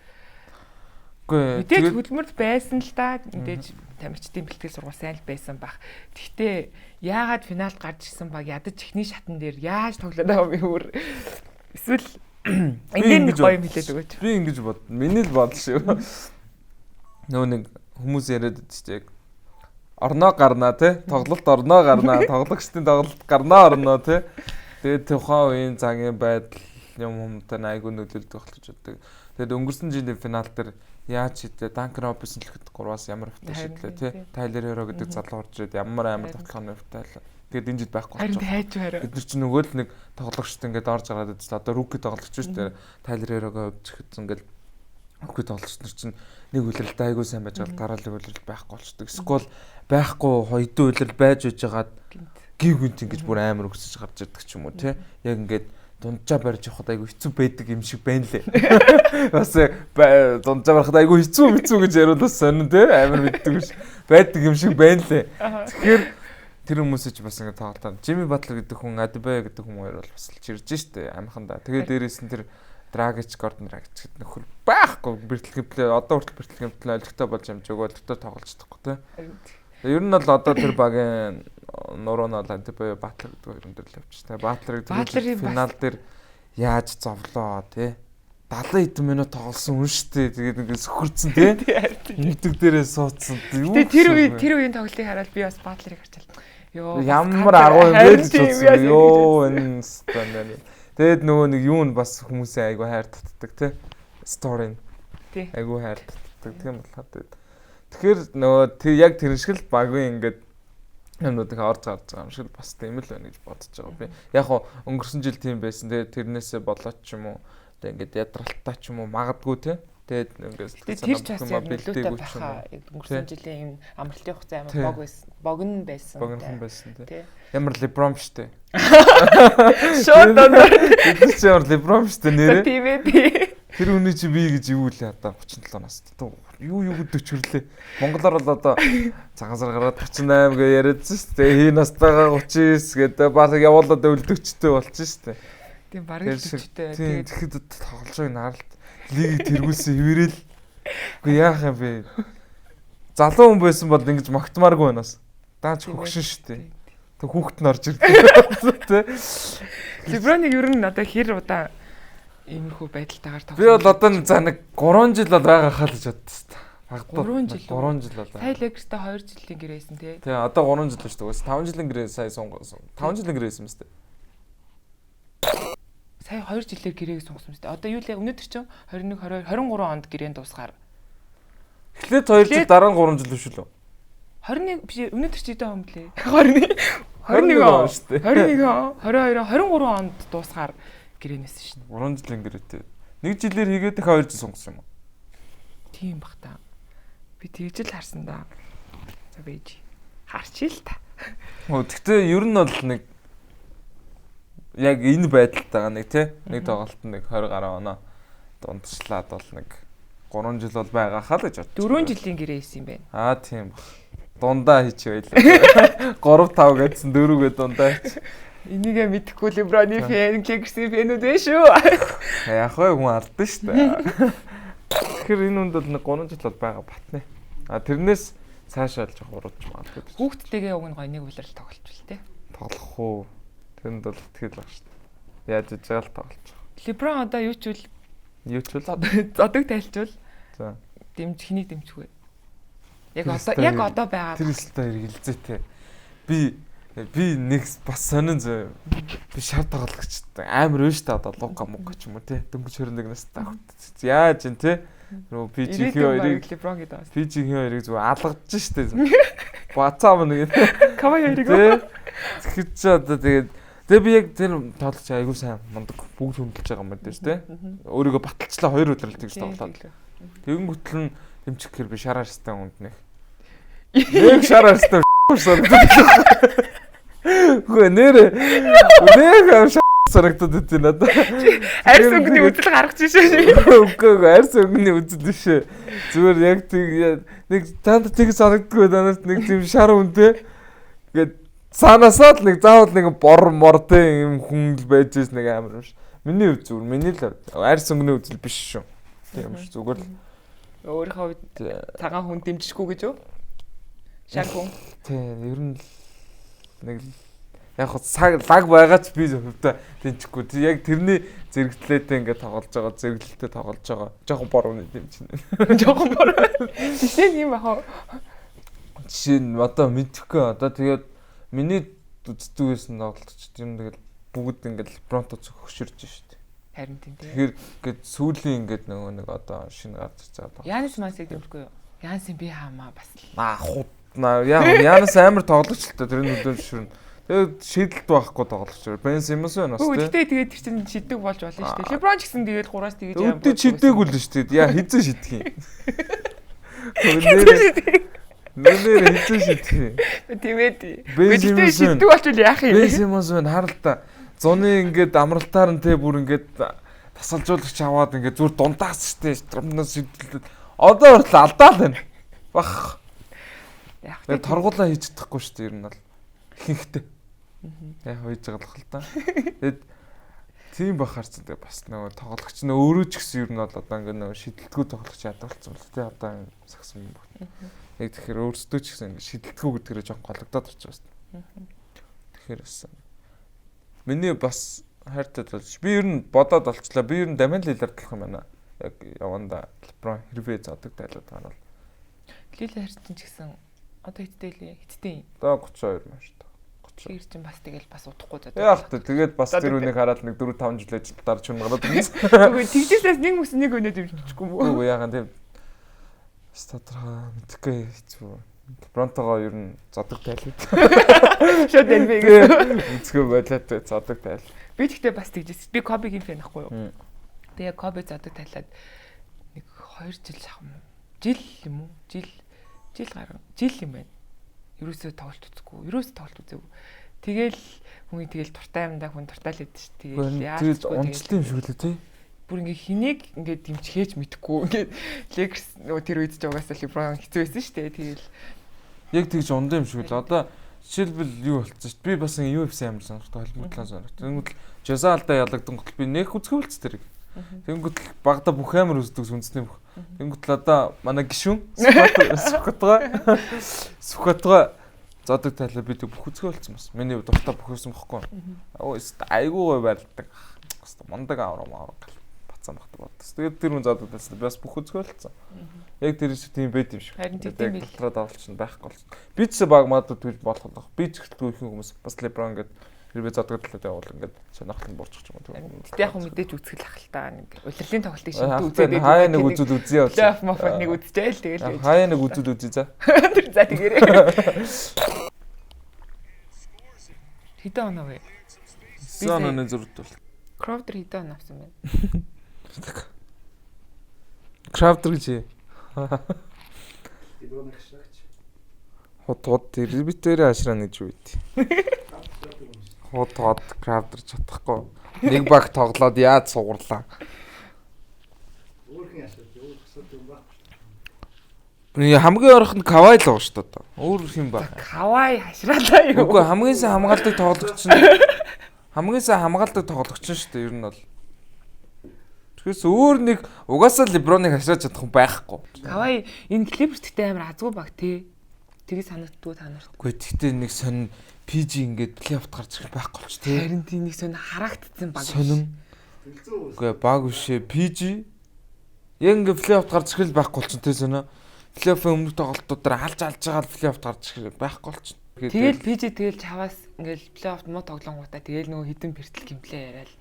Мэдээж хөдөлмөрд байсан л да. Мэдээж тамирчдын бэлтгэл сургууль сайн л байсан баг. Гэхдээ яагаад финалд гарч ирсэн баг ядаж ихний шатан дээр яаж тоглоод байгаа юм өөр. Эсвэл ингээд гоё юм хэлээд өгөөч. Би ингэж бод. Миний л бодол шүү. Нөө нэг хүмүүс яриад идэж орноо гарнаа те. Тоглолт орноо гарнаа. Тоглогчдын тоглолт гарнаа орноо те. Тэгээд тухайн үеийн цагийн байдал юмтай айгүй нөлөөлдөг болж боддог. Тэгээд өнгөрсөн жилийн финал дээр яаж хийдэ Данкер Робинсон л гэхэд 3-аас ямар хөвтэй шидлээ тий. Тайлер Херо гэдэг залуу орж ирээд ямар амар тоглооны хөвтэй. Тэгээд энэ жил байхгүй болчихсон. Харин хайж хараа. Бид нар чинь нөгөө л нэг тоглогчтой ингээд орж гараад идсэн. Одоо руки тоглогч шүү дээ. Тайлер Херогоо өвчөд ингээд руки тоглогч нар чинь нэг үлрэлт айгүй сайн байж байгаа дараалал үлрэлт байхгүй болчдөг. Эсвэл байхгүй хоёрдоо үлрэл байж байгаад гів гүнт ингэж бүр амар өксөж гарч ирдэг ч юм уу тий. Яг ингээд дунджаа барьж явахад айгүй хэцүү байдаг юм шиг байна лээ. Бас дунджаа барахад айгүй хэцүү гэж яриулаас сонин тий амар мэддэг биш. Байдаг юм шиг байна лээ. Тэгэхээр тэр хүмүүсэж бас ингэ тоглолтоо. Жими Батлер гэдэг хүн, Адибай гэдэг хүн хоёр бол бас л чирж штэ амхандаа. Тэгээд дээрээс нь тэр Dragic, Gordon Dragic гэдэг нөхөр байхгүй бэртлэгэмтлээ одоо хүртэл бэртлэгэмтлээ олигтой болж амжаагүй олигтой тоглож чадахгүй те. Ер нь бол одоо тэр багийн нуруу нь бол антибио Батлер гэдэг хоёр өндөр л явчих. Батлерыг финал дээр яаж зовлоо те. 70 хэдэн минут тоглосон хүн штэ. Тэгээд ингээд сөхөрцөн те. Нэгдэг дээрээ суудсан. Тэр үеийн тоглолтыг хараад би бас Батлерыг харж байлаа. Йоо ямар агуу юм бэ гэж бодсон. Йоо энэ стандарт. Тэгээд нөгөө нэг юу нь бас хүмүүсээ айгу хайр татдаг те. Story. Айгу хайр татдаг. Тийм болохоор тэгэхээр нөгөө яг тэр шиг л багын ингээд юмнуудыг орж гарч байгаа юм шиг бас тийм л байна гэж бодож байгаа би. Яг хоо өнгөрсөн жил тийм байсан. Тэгээд тэрнээсээ болоод ч юм уу тэгээд ингээд ядралтаа ч юм уу магадгүй те. Тэгээд ингээд тэр ч бас яг нөлөөтэй байхаа өнгөрсөн жилийн юм амралтын хугацаа амар богино байсан. Богино байсан те. Ямар LeBron штэ. Шот донор. Тэр ч ямар LeBron штэ нэрээ. Тийм ээ. Тэр үний чи би гэж юу лээ одоо 37 нас. Юу өдөчрлээ. Монголоор бол одоо цагаансар гараад 38 гэ яриадсан шүү дээ. Хий настайгаа 39 гэдэг баг явуулаад өлдөгчтэй болчихсон шүү дээ. Тийм баг өлдөгчтэй. Тэгээд тэгэхэд тоглож байгааг наралт лигийг тэргүүлсэн хэвээрэл. Үгүй яах юм бэ? Залуу хүн байсан бол ингэж магтмааргүй байнаас. Даач хөгшин шүү дээ. Тэг хүүхэд нь орж ирдэг. Леброныг ер нь одоо хэр удаа иймэрхүү байдалтайгаар тоглож. Би бол одоо за нэг 3 жил бол байгаа хаа гэж бодсон. Багтаа 3 жил болоо. Сая Лекертэй 2 жилийн гэрээсэн тий. Тий одоо 3 жил шүү дээ. 5 жилийн гэрээ сая сунгасан. 5 жилийн гэрээсэн мэт. Сая 2 жилээр гэрээг сунгасан мэт. Одоо юу лээ өнөөдөр чинь 21 22 23 онд гэрээн дуусгаар. Эхлээд 2 жил дараа нь 3 жил биш үү? 21 биш өнөөдөр чи дэ юм блэ? 21 он шүү дээ. 21 22 23 онд дуусгаар гэрээнээс шүү дээ. 3 жилийн гэрээтэй. 1 жилээр хийгээд их 2 жил сунгасан юм уу? Тийм бах та. Би тэгж л харсан да. За бэж. Харчил та. Гэхдээ ер нь бол нэг яг энэ байдалтайгаа нэг тий нэг тоглолт нэг 20 гаруй оноо дундчлаад бол нэг 3 жил бол байгаа хаа л гэж бод. 4 жилийн гэрээ исэн юм байна. Аа тийм баг. Дундаа хийч байлаа. 3 5 гэдсэн 4 гээд дундаа хийч. Энийгээ мэдэхгүй Леброны фэн, Лексийн фэнүүд вэ шүү. Яг хөө хүн алдсан шүү дээ. Тэгэхээр энэ үнд бол нэг 3 жил бол байгаа батна. А тэрнээс цаашаа л жоох урууч магадгүй. Хүүхдтэйгээ уг нь гоё нэг үлрэл тоглолчвол тээ. Тоглох уу? Тэрэнд бол итгэл баг шүү дээ. Яаж иж байгаа л тоглож байгаа. Леброн одоо юу ч үл зодог тайлчвал. За. Хэнийг дэмжих вэ? Яг одоо байгаа. Тэр өсөлтөө хэрэгэлзээтэй. Би нэг бас сонин зөө. Би шар тоглогч амар өөш та одоо лука мука ч юм уу те. Дөнгөж 21 настай авт. Яаж ин те. PG2-ыг Леброн гэдэг бас. PG2-ыг зүгээр алгадж штэ. Бацаав нэг. Кавай 2-ыг. Тэгэхэд ч одоо тэгээд би яг тэр тоглож айгуу сайн мундаг бүгд хөндлөж байгаа юм байна те. Өөрийгөө баталчлаа 2 өдрөл тэгж тоглоод. Тэгэн гүтэл нь дэмжих гэхээр би шараар стай хүнд нэг. Нэг шараар стай санагдав. Хөө нэр санагдаад үт надад. Арьс өнгөний үзэл гаргаж шээ. Үгүй арьс өнгөний үзэл биш. Зүгээр яг нэг танд тэг санагддгүй надад нэг тийм шар үнтэй. Ингээд санасаа л нэг заавал нэг бор мортэй юм хүн л байж байгаа нэг амар юм ш. Миний үз зүгээр миний л арьс өнгөний үзэл биш шүү. Тийм ш зүгээр л өөрийнхөө үед цагаан хүн дэмжихгүй гэж юу? Шар хүн. Тийм ер нь нэг яг лаг байгаа ч би хөвдө дэмжихгүй. Яг тэрний зэрэгтлээтэй ингээд тоглож байгаа, зэрэглэлтэй тоглож байгаа. Жохон бор үнэ дэмжинэ. Жохон бор. Жишээ нь юм аа. Жишээ нь одоо мэдхгүй. Одоо тэгээд миний үздэг байсан тоглолтч юм тэгэл бүгд ингээд Лебронто хөшөрж штэ. Харин тийм тийм. Тэгэхээр ингээд сүүлийн ингээд нөгөө нэг одоо шинэ гарч ирж байгаа. Янис Мансыг дэмжихгүй юу? Янсын би хаамаа бас л. Янис амар тоглогч л та тэрний өдөө ширнэ. Тэгээд шийдэлт байхгүй тоглогч. Бен Симмонс байна бас тийм. Гэхдээ тэгээд тэр чинь шидэг болж болно шүү дээ. Леброн ч гэсэн тэгээд 3-аас тэгэж амар. Өдөө шидээгүй л шүү дээ. Яа хизээ шидэх юм. Нэр хизээ шидэх юм. Тийм ээ. Гэхдээ шидэг болчихвол яах юм? Бен Симмонс байна харал та. Зуны ингээд амралтаар нь те бүр ингээд тасалжуулагч аваад ингээд зүр дундаас штэ трамнаас шидэлээд одоо хүртэл алдаа л байна. Бах. Яг торгуулаа хийж чадахгүй штэ ер нь бол ихэнхдээ. Яг хийж байгаа л хэл та. Тэгэд Тийм бахаар ч тэгээ бас нөгөө тоглогч нь өөрөө ч гэсэн ер нь бол одоо ингээ нөгөө шидэлтгүү тоглож ядуулсан бол тий одоо сагсан юм байна. Яг тэгэхээр өөрсдөө ч гэсэн ингээ шидэлтгүү гэдгээрээ жоох гологдоод орчих байна. Тэгэхээр бас миний бас хайртай болж би ер нь бодоод олчлаа. Би ер нь Дамиан Лилард болох юм байна. Яг яванда LeBron хэрвээ зодог тайлаад байгаа бол Лилард ч гэсэн одоо хиттэй юм. Одоо 32 юм шүү дээ. Тэр чинь бас тэгэл бас удахгүй зодог. Яг та тэгээд бас тэр үнийг хараад нэг 4 5 жил ажил дарж чунгараад байна. Үгүй тэгжээс нэг хүс нэг өнөд юмчихгүй мүү. Үгүй яагаад тийм статраа мэдхгүй хэцүү. Бронтогоо ер нь зодог тайлбар. Шууд NBA гэсэн. Үцгөө болоод зодог тайл. Би тэгтээ бас тэгжээс. Би Кобигийн фэн ахгүй юу? Тэгээ Коби зодог тайлаад нэг 2 жил шахам. Жил юм уу? Жил юм байна. Ерөөсөө тоглолт үзээгүй. Тэгэл хүн тэгэл дуртай юмдаа хүн дуртай л байдаг ш. Тэгэл яаж унцлт юм шиг лээ тий. Бүр ингээ хэнийг ингээ дэмжихээж мэдэхгүй ингээ Lakers нөгөө тэр үед ч угаасаа LeBron хэцүү байсан ш. Тэгэл яг тэгж унд юм шиг л одоо жишээлбэл юу болцсон ш. Би бас UFC амар сонирхтой холбогдлоо сонирхт. Тэнгүүд Жазаалда ялагдсан гол би нэг үзгүүлц тэрэг. Тэнгүүд багада бүх амар үздэг сүнсний бүх. Тэнгүүд л одоо манай гишүүн Сухатга зодог тайлаа бид бүх үзгээ болсон бас. Миний дуртай бүх юмсан бохгүй. Айгуу гой байлдаг. Хэвээ мондаг аврам бацсан багтдаг бод. Тэгээд тэр хүн зодог тайлсан би бас бүх үзгээ болсон. Яг тэр шиг тийм байд юм шиг. Харин тийм бил. Дотроо давалчихна байхгүй болсон. Би ч баг мадад түүж болох. Би ч ихтэй их хүмүүс бас LeBron гэдэг хэрвээ зодог талаад явуул ингээд сонирхол нь буурчих юм тийм. Тэгтээ яг хөө мэдээж үзэх л ах л та нэг улирлын тоглолтыг шинэ үзээд хаяа нэг үзүүд үзье яваа. Плейофф мофод нэг үзчихээл тэгэл. Хаяа нэг үзүүд үзье за. За тэгээрэй. Хэдэн оноо вэ? Сонооны зурд бол. Crowder хэдэн оноо авсан бэ? Crowder гэж. Хот тэр битэрэ ашраа гэж үйд. Хот Crowder чадахгүй. Нэг баг тоглоод яаж сугарлаа. Өөрхийн ашиг юу гэсэн юм ба. Хамгийн орохнд Кавай л байгаа шүү дээ. Өөр хэм ба. Кавай хашраалаа юу? Үгүй хамгийн сайн хамгаалдаг тоглогч нь. Хамгийн сайн хамгаалдаг тоглогч нь шүү дээ. Ер нь бол. Тэгээс өөр нэг угаасаа LeBron-ыг хашрааж чадах хүн байхгүй. Кавай энэ Clippers-тэй амар азгүй баг тий. Тэгээ санагддгүй та нарт. Үгүй тэгтээ нэг сонин PG ингээд плей-оффт гарч ирэх байхгүй болч тий. Харин тийм нэг сонин харагдсан баг. Сонин. Үгүй баг үшээ PG. Яг ингээд плей-оффт гарч ирэх байхгүй болч тий сонио. Плей-оффын өмнөх тоглолтуудаар алж байгаа плей-оффт гарч ирэх байхгүй болч. Тэгэл PG тэгэл чаваас ингээд плей-оффт муу тоглонгуудаа тэгэл нөгөө хідэн бэртэл гимплээ яриад.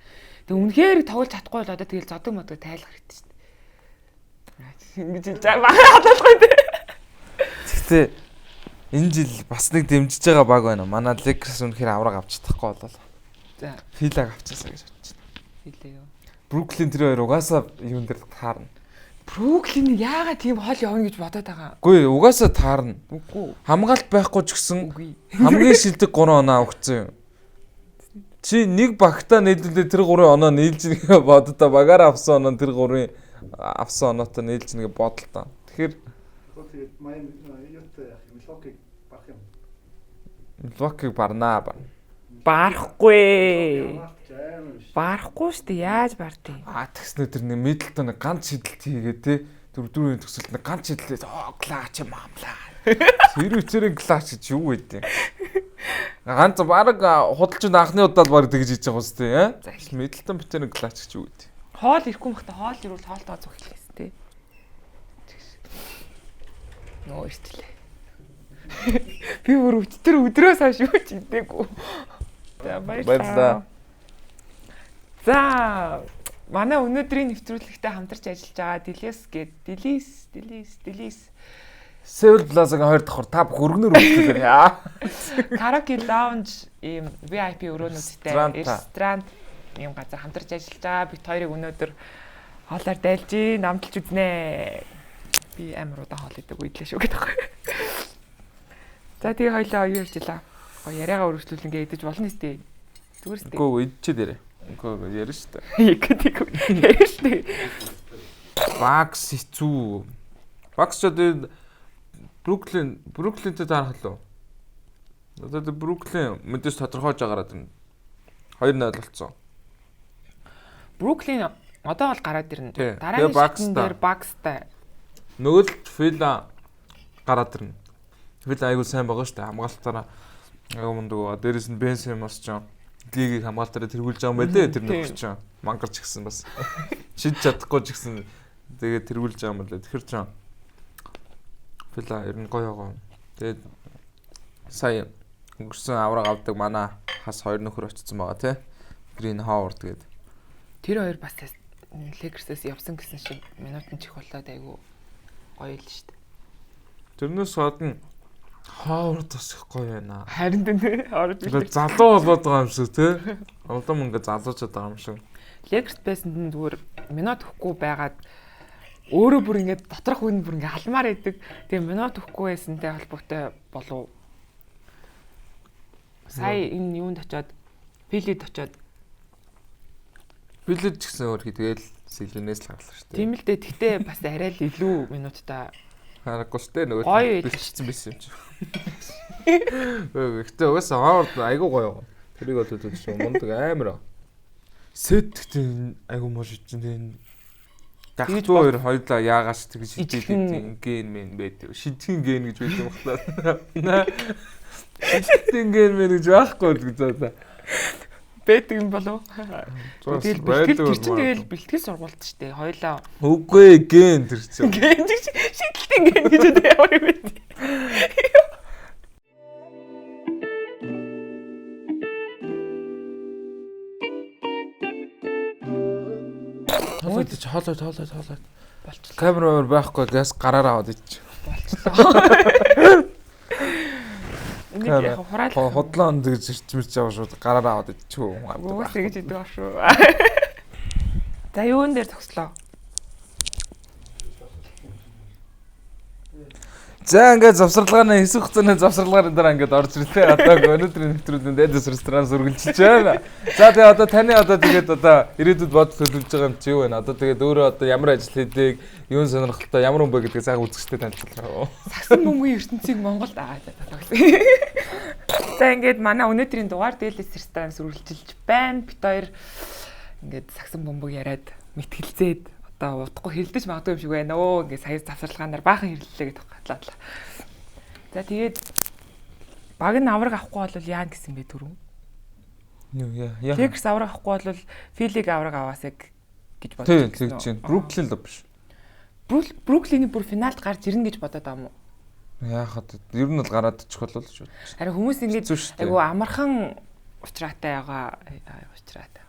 Тэг үнэхээр тоглож чадахгүй бол одоо тэгэл зодог модоо тайлах хэрэгтэй шүү дээ. Ингэж хадгалахгүй дээ. Тэгтээ энэ жил бас нэг дэмжиж байгаа баг байна. Манай Lakers үнэхээр авраг авч чадахгүй болоо. За. Филаг авчихсан гэж бодчих. Филээ юу? Бруклин тэр хоёр угаасаа юун дээр таарна. Бруклин яагаад тийм хол явна гэж бодоод байгаа? Үгүй угаасаа таарна. Үгүй. Хамгаалт байхгүй ч гэсэн хамгийн шилдэг 3 оноо өгсөн юм. Чи нэг багтаа нийлүүлээ тэр 3 оноо нийлж нэгэ боддоо багаар авсан оноо тэр 3-ын авсан оноотой нийлж нэгэ бодлоо. Тэгэхээр тэгээд Майами юутай яах юм Милвокиг барах юм. Милвокиг барнаа бар. Барахгүй. Барахгүй шүү дээ. Яаж бартыг? Тэгснэ тэр нэг Миддлтон ганц шидэлт хийгээ те. Дөрөвдүрийн төгсөлт нэг ганц шидэлээс клаач маамлаа. Сэрвчэрийн клаач гэж юу вэ? Ганц баг худалчид анхны удаад баг тэгж хийж байгаа үстэй аа. Миддлтон битэрийн клаач гэж юу вэ? Хоол ирэхгүй мөхтө хоол ирвэл хоолтоо зүг хэлээс те. Нөө ихтлээ. Би бүр өдрөөс хойш юу ч идээгүй. За баярлалаа. За манай өнөөдрийн нэвтрүүлэгтээ хамтарч ажиллаж байгаа Делис Seoul Plaza-гийн 2 давхар та бүх өргөнөөр үйлчлүүлээ яа. Karaoke Lounge ийм VIP өрөөнүүдтэй ресторан ийм газар хамтарч ажиллаж байгаа. Бид хоёрыг өнөөдөр хоолоор дайлж намталж үзнэ. Би амар удаан хоол идэг үйдлээ шүү гэдэг байна. За тэгээ хоёлаа юу ярьж илаа. Яриагаа өргөжлүүл ингээ идэж болно сте. Зүгээр сте. Үгүй идчихэд яриа. Үгүй ярина штэ. Ихэд яриа штэ. Бакс хэцүү. Бакс ч одоо Бруклинтэй таарах лөө. Одоо Бруклин мэдээж тодорхойж байгаараа тэр 2-0 болцсон. Бруклин одоо бол гараад ирнэ. Тий. Дараагийн Тэгээ шатн дээр Багстай. Нөгөө л Фила гараад ирнэ. Фила айгуу сайн байгаа шүү дээ. Хамгаалтаараа айгуу мундаг. Дээрээс нь Бен Симмонс ч лигийг хамгаалтаараа тэргүүлж байгаа юм байлээ. Тэр нөхөр ч мангарч гисэн бас. Шидж чадахгүй ч гисэн. Тэгээ тэргүүлж байгаа юм байлээ. Тэгэхэр ч Фила ер нь гоё байгаа. Тэгээд сая өнгөрсөн авраг авдаг манай хас хоёр нөхөр очсон байгаа тий. Грин Ховард гээд. Тэр хоёр бас Лейкерсээс явсан гэсэн шиг минутын чих болоод айгу гоё л шүү дээ. Тэрнээс гадна Ховард бас их гоё байна. Харин тэ орж ирдэг. Залуу болоод байгаа юм шиг тий. Улам ингээ залуучаад байгаа юм шиг. Лейкерс байсан нь зүгээр минут өгөхгүй байгаад өөрөө бүр ингээд доторх хүн бүр ингээд халмаар идэг. Тэгээ минут өгөхгүй байсантай холбоотой болов. Сая энэ юунд очиод Филид очиод Филид ч гэсэн өөр тэгэл сэлэнээс л гарлаа шүү дээ. Тийм л дээ. Тэгтээ бас арай л илүү минутаа харахгүй шүү дээ. Нөгөө бичсэн байсан юм чи. Гэхдээ угаасаа Ховард айгуу гоё. Тэрийг бол төдөө шүү мундаг амар. Сэтгтэн айгуу муу шидсэн. Тэгж хоёр хоёулаа яагаас тэгж шидсэн ген мэн байдаг. Шидхэн ген гэж байдаг багтаа. Шидхэн ген мэн гэж байхгүй л гэж. Байдаг юм болов. Тэгэл бэлтгэл тэр чинь тэгэл бэлтгэл сургуульд ч дээ. Хоёлаа. Үгүй ген тэр чинь. Ген гэж шидэлтэн ген гэж ямар юм бэ? Хоолой. Болчихлоо. Камера байхгүй газ гараараа аваад ич. Болчихлоо. Энийг яг хураал. Хотлоон гэж ирчмэрч байгаа шүү. Гараараа аваад ичүү. Уус гэж идэг шүү. За юун дээр зогслоо? За ингээд завсарлагын хэсэг хугацааны завсарлагын дараа ингээд орж ирлээ. Одоо өнөөдрийн нэвтрүүлэнд Эдис ресторан сүргэлжилж байна. За тэгээ одоо таны тэгээд ирээдүйд бодол төлөвлөж байгаа юм чи юу вэ? Одоо тэгээд өөрөө одоо ямар ажил хийдэг, юун сонирхолтой, ямар хүн бэ гэдгийг сайхан үзэгчтэй танилцуулгаа. Сагсан бөмбөгийн ертөнцийг Монголд За ингээд манай өнөөдрийн дугаар Эдис ресторан сүргэлжилж байна. Бид хоёр ингээд сагсан бөмбөг яриад мэтгэлзээд одоо удахгүй хэрэлдэж магадгүй юм шиг байна. Ингээд сая завсарлагаанаар баахан хэрэллээ гэдэг хатлаа. За тэгээд баг нь авраг авахгүй бол яа гэсэн бэ түрүү? Яа. Лейкерс авраг авахгүй бол Филиг авраг аваасаа гэж бодож байна. Тийм, тэгж байна. Бруклин л биш. Бруклиний бүр финалд гарч ирнэ гэж бодоод байгаа юм уу? Яахад ер нь бол гараад очих болов шүү. Харин хүмүүс ингээд айгу амархан учраатай байгаа учраатай.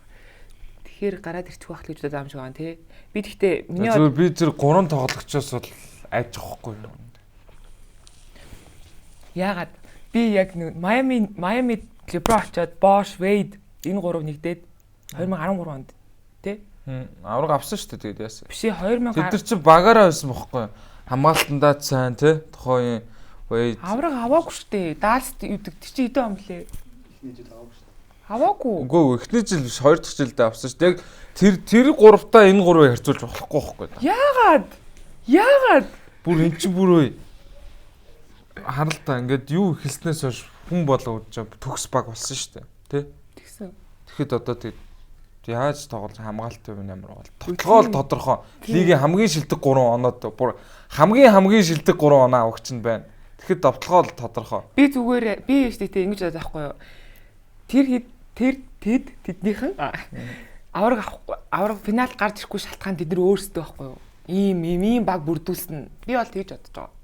Тэгэхээр гараад ирчих байх л гэж бодоод байгаа юм шиг байна тий. Би тэгтээ би тэр 3 тоглогчоос бол айж авахгүй юм. Яагаад би яг Майами Леброн очоод Бош, Вейд энэ 3 нэгдээд 2013 онд тий. Авраг авсан шүү дээ тэгээд яасан. Биш 2000 Тэд нар чи багаараа байсан бохгүй. Хамгаалтандаа сайн тий. Тухайн Вейд авраг аваагүй шүү дээ. Далст юудаг чи хэдэн он блэ? Эхний жил аваагүй шүү дээ. Аваагүй. Үгүй эхний жил биш 2 дахь жилдээ авсан шүү дээ. Яг тэр 3-таа энэ 3-ыг харьцуулж болохгүй байхгүй. Яагаад? Бүр эн чинь бүр ой. Харал та ингээд юу ихэлснээс хойш хүн болоо удаж төгс баг болсон шүү дээ. Тэ? Тэгсэн. Тэгэхэд одоо яаж тоглож хамгаалт юм ямар бол. Тоглоол тодорхой. Лигийн хамгийн шилдэг 3 оноод бүр хамгийн шилдэг 3 оноо авагч нь байна. Тэгэхэд довтлогоо тодорхой. Би зүгээр би штэ ингэж бодож байхгүй юу. Тэднийхэн авраг финалд гарч ирэхгүй шалтгаан тэд нар өөрсдөө байхгүй юу. Ийм баг бүрдүүлсэн. Би бол тэгж бодож байгаа.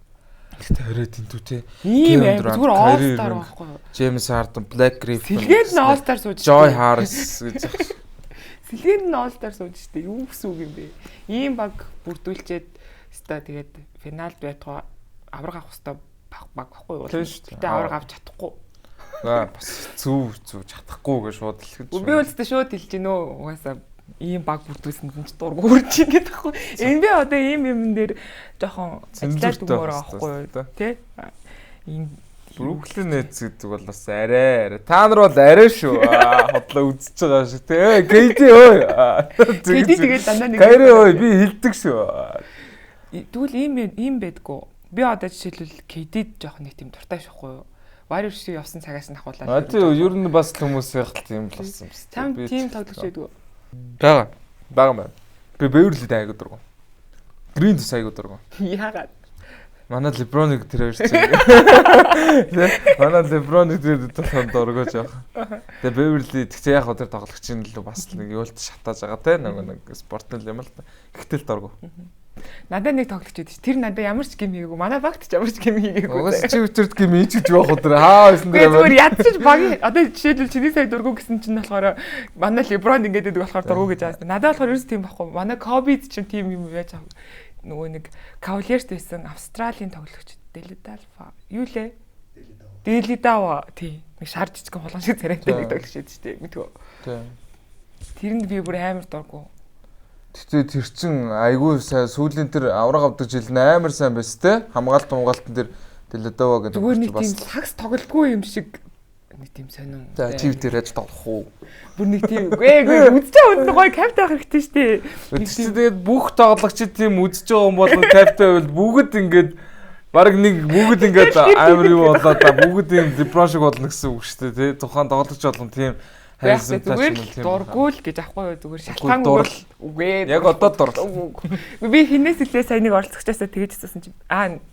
Тэгтээ оройд энэ тий. Ийм зүгээр All-Star байхгүй юу. Джеймс Харден, Блэк Гриффин. Сэлгээд нь All-Star сууж. Joy Harris гэж байна. Сэлгээд нь All-Star сууж штэ. Юу гэсэн үг юм бэ? Ийм баг бүрдүүлчихэд өстой тэгээд финалд байтугай авраг авах өстой баг байхгүй юу. Тэгтээ авраг авч чадахгүй. Бас зүв чадахгүй гэж шууд л гэж. Би үлдээ шууд хэлж гинөө угаасаа ийм баг бүрдүүлсэн чинь дург үрж ийн гэдэг байхгүй. Энэ би одоо ийм юм дээр жоохон ажиллаж өгмөр байхгүй юу тий? Ийм Бруклин Нетс гэдэг бол бас арай. Та нар бол арай шүү. Хотлоо үзэж байгаа шүү тий. KD ой. KD тэгээд дандаа нэг. Кайри ой би хилдэг шүү. Тэгвэл ийм байдгүй. Би одоо жишээлбэл KD-д жоохон нэг тийм дуртай шахгүй юу? Warriors-ийг явсан цагаас нь ахуулаад. Тийм ер нь бас хүмүүсийн хэл тийм л болсон юм байна. Там тийм тоглож байдгүй. Бага. Бага маа. Би Beverly айгуу дургу. Green дэс айгуу дургу. Яагаад? Манай LeBron-ыг тэр хоёр чинь. Манай LeBron-ыг тэр толгойд дургуйж байгаа. Тэгээ Beverly тэгтээ яг тэр тоглогчийн л бас нэг юулт шатааж байгаа те нэг спортын юм л. Гэхдээ л дургу. Надад нэг тоглогч байдаг. Тэр надад ямар ч гим хийгээгүй. Манай багт ч ямар ч гим хийгээгүй. Угаас чи өчөрд гим хийж гэж байх уу тэр хаа байсан дээр. Зүгээр ядчих багийн одоо жишээлбэл чиний сая дургу гэсэн чинь болохоор манай LeBron ингээд байдаг болохоор дургу гэж аасан. Надад болохоор ерөөс тийм байхгүй. Манай Kobe ч тийм юм яаж аа нөгөө нэг Cavaliers байсан Австралийн тоглогч Delidalfa. Юу лээ? Delidava. Тий. Нэг шар жижигхэн холон шиг царайтай нэг тоглогч байдаг шүү дээ. Мэдгүй. Тий. Тэрэнд би бүр амар дургу. Тэгтээ тэр чин айгүй сайн сүүлийн тэр авраг авдаг жил амар сайн байс те хамгаалтан тэр Delidava гэдэг зүгээр нэг тийм сакс тоглолтгүй юм шиг нэг тийм сонин. За чи тэр яаж тоглох уу? Бүр нэг тийм үгүй үзчихээ үнэн гоё каптай авах хэрэгтэй шүү дээ. Тэгээд бүх тоглогчид тийм үзэж байгаа юм бол каптай байвал бүгд ингээд баг нэг бүгд ингээд амар юу болоод бүгд юм LeBron шиг болно гэсэн үг шүү дээ тий. Тухайн тоглогч болгон тийм хайсан зүгээр дургуул гэж авахгүй юу зүгээр шалтгаангүй үгүй яг одоо дурлаа. Би хинээс илээ сайн нэг оролцогчоосоо тэгэж хэлсэн чинь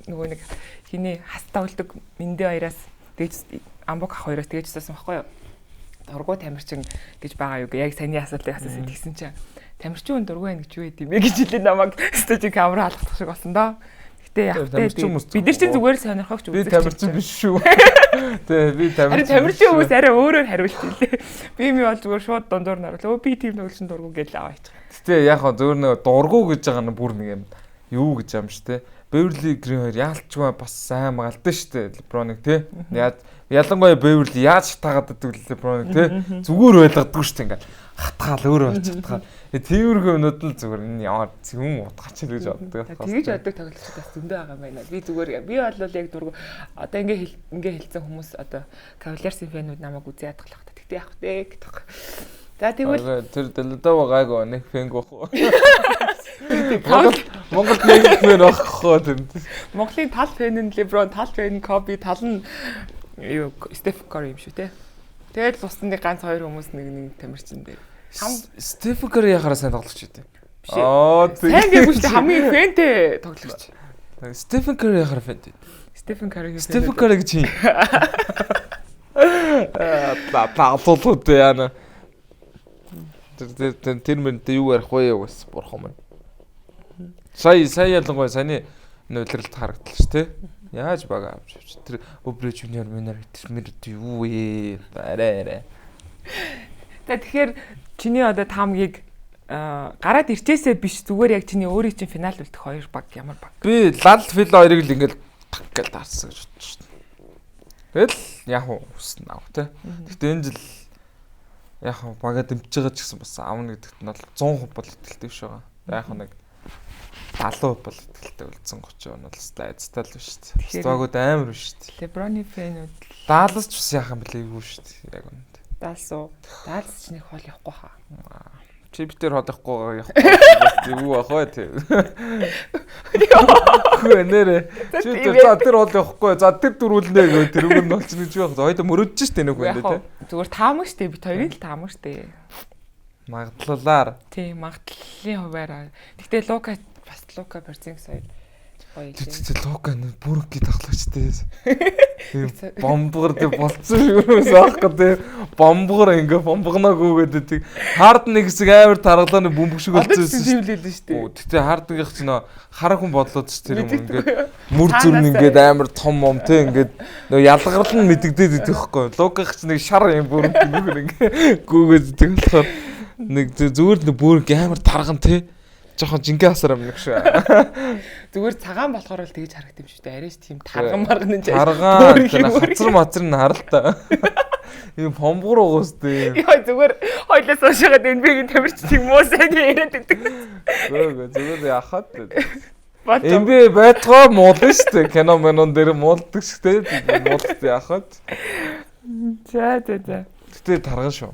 нөгөө нэг хиний хастаа үлдэг Миндэ хоёроос тэгэж амбук ах хоёроос тэгэж хэлсэн байхгүй юу. Дургуй тамирчин гэж байгаа юу гэ яг саний асуултыг асуусан тэгсэн чинь тамирчин хүн дургуй байна гэж юу гэдэм бэ гэж хэлээ намайг стажи камера халах шиг болсон доо. Гэтэ яг бид нар чинь зүгээр сонирхогч үзэж би тамирчин биш шүү. Тэ би тамирчин. Тамирчин хүмүүс арай өөрөөр хариулт хэлээ. Би ми бол зүгээр шууд дундуур наруулаа. Би тийм тоглолчин дургуй гэж аваач. Гэтэ яг хоо зөвөр нэг дургуй гэж байгаа нь бүр нэг юм юу гэж юм шүү те. Beverly Green хоёр яалтчгүй бас сайн магалдсан шүү дээ LeBron-ыг те. Ялангуяа Beverly яаж таагаад ддаг LeBron-ыг те. Зүгээр байлгадаггүй шүү дээ ингээд хатгаал өөрөө болчихдгаа. Тиймэрхүү юмнууд л зүгээр энэ ямар зөвхөн утгач л гэж боддог. Тэгэж боддог тоглолч бас зөндөө байгаа юм байна. Би зүгээр би бол яг дургу одоо ингээ хэлсэн хүмүүс одоо Cavaliers-ийн фэнүүд намайг үзээ ядгалах та. Тэгтээ явах дээ гэдэг. За тэгвэл тэр Delidava гайгүй нэг фэнг бохоо. Монгол нэг фэн бохоо тэр. Монголын тал фэн нь LeBron, тал фэн Kobe, тал нь юу Steph Curry юм шүү те. Тэгээд цусны ганц хоёр хүмүүс нэг тамирчин дээр. Steph Curry яхаараа сайн тоглож байдیں۔ Сайн гээгүй шүү дээ хамгийн фэнтэй тоглогч. Stephen Curry яхаараа фэнтэй. Stephen Curry гэж юм. Паалтууд яана. Тэр мэнтэй юу ярих вэ бас бурхан маань. Сая ялангуяа саяны нөлөөлөлт харагдал ш тэ. Яаж бага авч авч тэр Obre Junior минер юу вэ? Арай. Тэгэхээр чиний одоо таамгийг гараад ирчээсээ биш зүгээр яг чиний өөрийн чинь финал үлдэх хоёр баг ямар баг? Би Lal Phil хоёрыг л ингээл так гэж таарсан гэж бодсон шүү дээ. Тэгэл яг үснэ ав тэ. Гэхдээ энэ жил яг бага дэмжиж байгаа ч гэсэн бас аавна гэдэгт нь бол 100% бол итгэлтэй биш байгаа. Яг нэг 70% бол итгэлтэй үлдсэн 30% нь бол айцтай л биш шүү дээ. Стогод амар биш шүү дээ. LeBron-ы фэнүүд Даллас ч бас яахан блэ юу шүү дээ. Яг үнэ. Даллас ч нэг хол явахгүй хаа. Чи битэр хоолохгүй явахгүй юу ах вэ тий. Хөө нэрэ. Чи тэр хол явахгүй. За тэр дөрүүлнэ гэх тэр юм бол чи гэж байх. Хоёул мөрөдж штэ нэг хүн дээ тий. Зүгээр таамаг штэ бит хоёрын л таамаг штэ. Магадлалаар. Тий, магадлалын хуваараа. Гэхдээ Лука Берзингс хоёр гоё. Лука нэг бүрэг гээд тоглогчтэй. Бомбгор тэг болцсон юунаас аахгүй тэг бомбгор ингээ бомбгоноогүй гэдэг. Хард нэг хэсэг амар таргалааны бөмбөг шиг болцсон тийм л хэлсэн шүү дээ. Тэгтээ хардгийнх чинь харах хүн бодлоод ч тэр юм ингээд мүр зүрн ингээд амар том ом тэг ингээд нөгөө ялгарл нь мэдэгдээд идэх байхгүй. Луках чинь нэг шар юм бүрэг ингээ гүгээд идэх болохоор нэг зүгээр л бүрэг амар тарган тэг жоохон жингээ асар юм нэг шүү. Зүгээр цагаан болохоор л тэгж харагд юм шүү дээ. Арайч тийм тарган марган нь хацар мацар нь харалтаа. Ийм бомбгор угаас дээ. Яа зүгээр хойлоос уушаад NBA-ийн тамирчдын муу сайн яриад байдаг. Зүгээр яхаад. NBA байтгаа муулна шүү дээ. Кино мэнон дээр муулдаг шүү дээ. Муулт яхаад. За. Тэгтээ тарган шүү.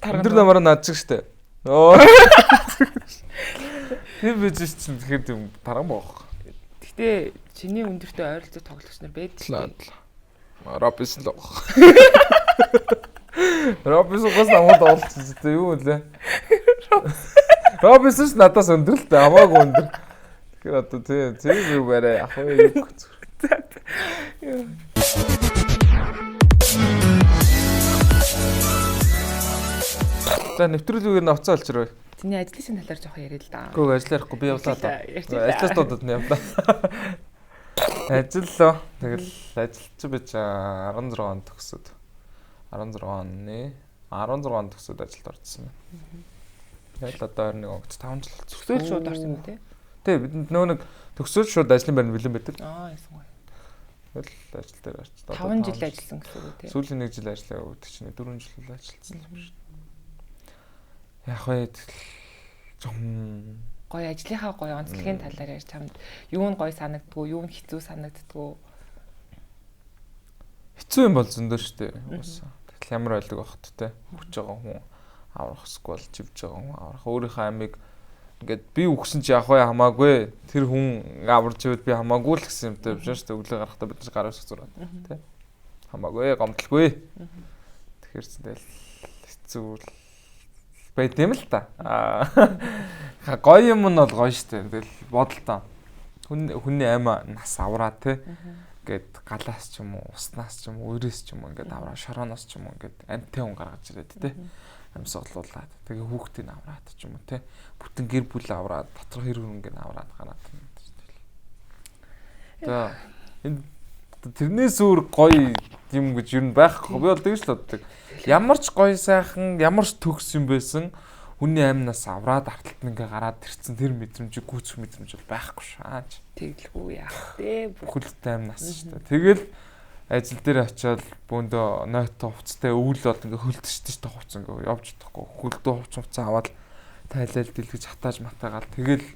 Тэр намаараа наадчих шүү дээ. Тэр бижс чинь тэгэхээр тийм таран боох. Гэтэ чиний өндөртөө ойролцоо тоглогч нар байдаг. Робинсон л боох. Робинсон бас намайг олцсон дээ юу вэ? Робинс надаас өндөр л дээ. Хамаагүй өндөр. Тэгэхээр одоо тийм юу барай. Ах уу юу. За нэвтрүүлгээр нь оцоо олчроо. Чиний ажлын талаар жоох яриа л да. Гүү ажиллахгүй би явлаа даа. Ажлаас дуудаад нь явлаа. Ажиллаа. Тэгэл ажилч бич 16 он төгсөд. 16 онд төгсөд ажилд орсон байна. Тэгэл одоо 21 онд 5 жил болсон. Төгсөөл шууд орсон юм тий? Тий бид нөө нэг төгсөөл шууд ажлын байр бэлэн байдаг. Яасан гоё. Тэгэл ажил дээр орчихсон. 5 жил ажилласан гэсэн үг тий. Сүүлийн 1 жил ажиллаа өгдөг чинь 4 жил ажилласан юм шүү. Яг вэ гоё ажлынхаа гоё онцлогийн талаар ярьж чамд юу нь гоё санагддгүү, юу нь хэцүү санагддгүү. Хэцүү юм бол зөндөө штэ. Уусаа. Тэгэл ямар байлиг багт те. Хүч байгаа хүн аврах эсвэл живж байгаа хүн аврах. Өөрийнхөө амийг ингээд би үгсэн чи яг хамаагүй. Тэр хүн аварч ивэл би хамаагүй л гэсэн юмтай биш штэ. Өглөө гарахдаа бид нар гараас зураад те. Хамаагүй гомдлгүй. Тэгэхээр тэгэл хэцүү байт юм л та. Гоё юм нь бол гоё штэ. Тэгэл бодолтой. Хүний аймаа нас авраа те. Гэт галаас ч юм уу, уснаас ч юм уу, өрөөс ч юм уу ингээд авраа, шорооноос ч юм уу ингээд амттай хүн гаргаж ирээд те. Амьсгалуулаад. Тэгээ хүүхдийг авраад ч юм уу те. Бүтэн гэр бүл авраад, дотор хэр хүн ингээд авраад гараад юм тэгэл. Энэ тэрнээс өөр гоё юм гэж юу байхгүй. Би бол тэгж л боддог. Ямар ч гоё сайхан, ямар ч төгс юм байсан хүний амнаас авраад арталт ингээ гараад ирсэн тэр мэдрэмжийг гүйцэх мэдрэмж бол байхгүй шааж. Тэглгүй яах вэ? Бүхэлдээ амнаас шүү дээ. Тэгэл ажил дээр очиод бөөндөө нойтоо хувцастай өвөл бол ингээ хөлдөжтэй шүү дээ хувцас ингээ явж чадахгүй. Хөлдөө хувцас аваад тайлал дэлгэж хатааж матаагаал тэгэл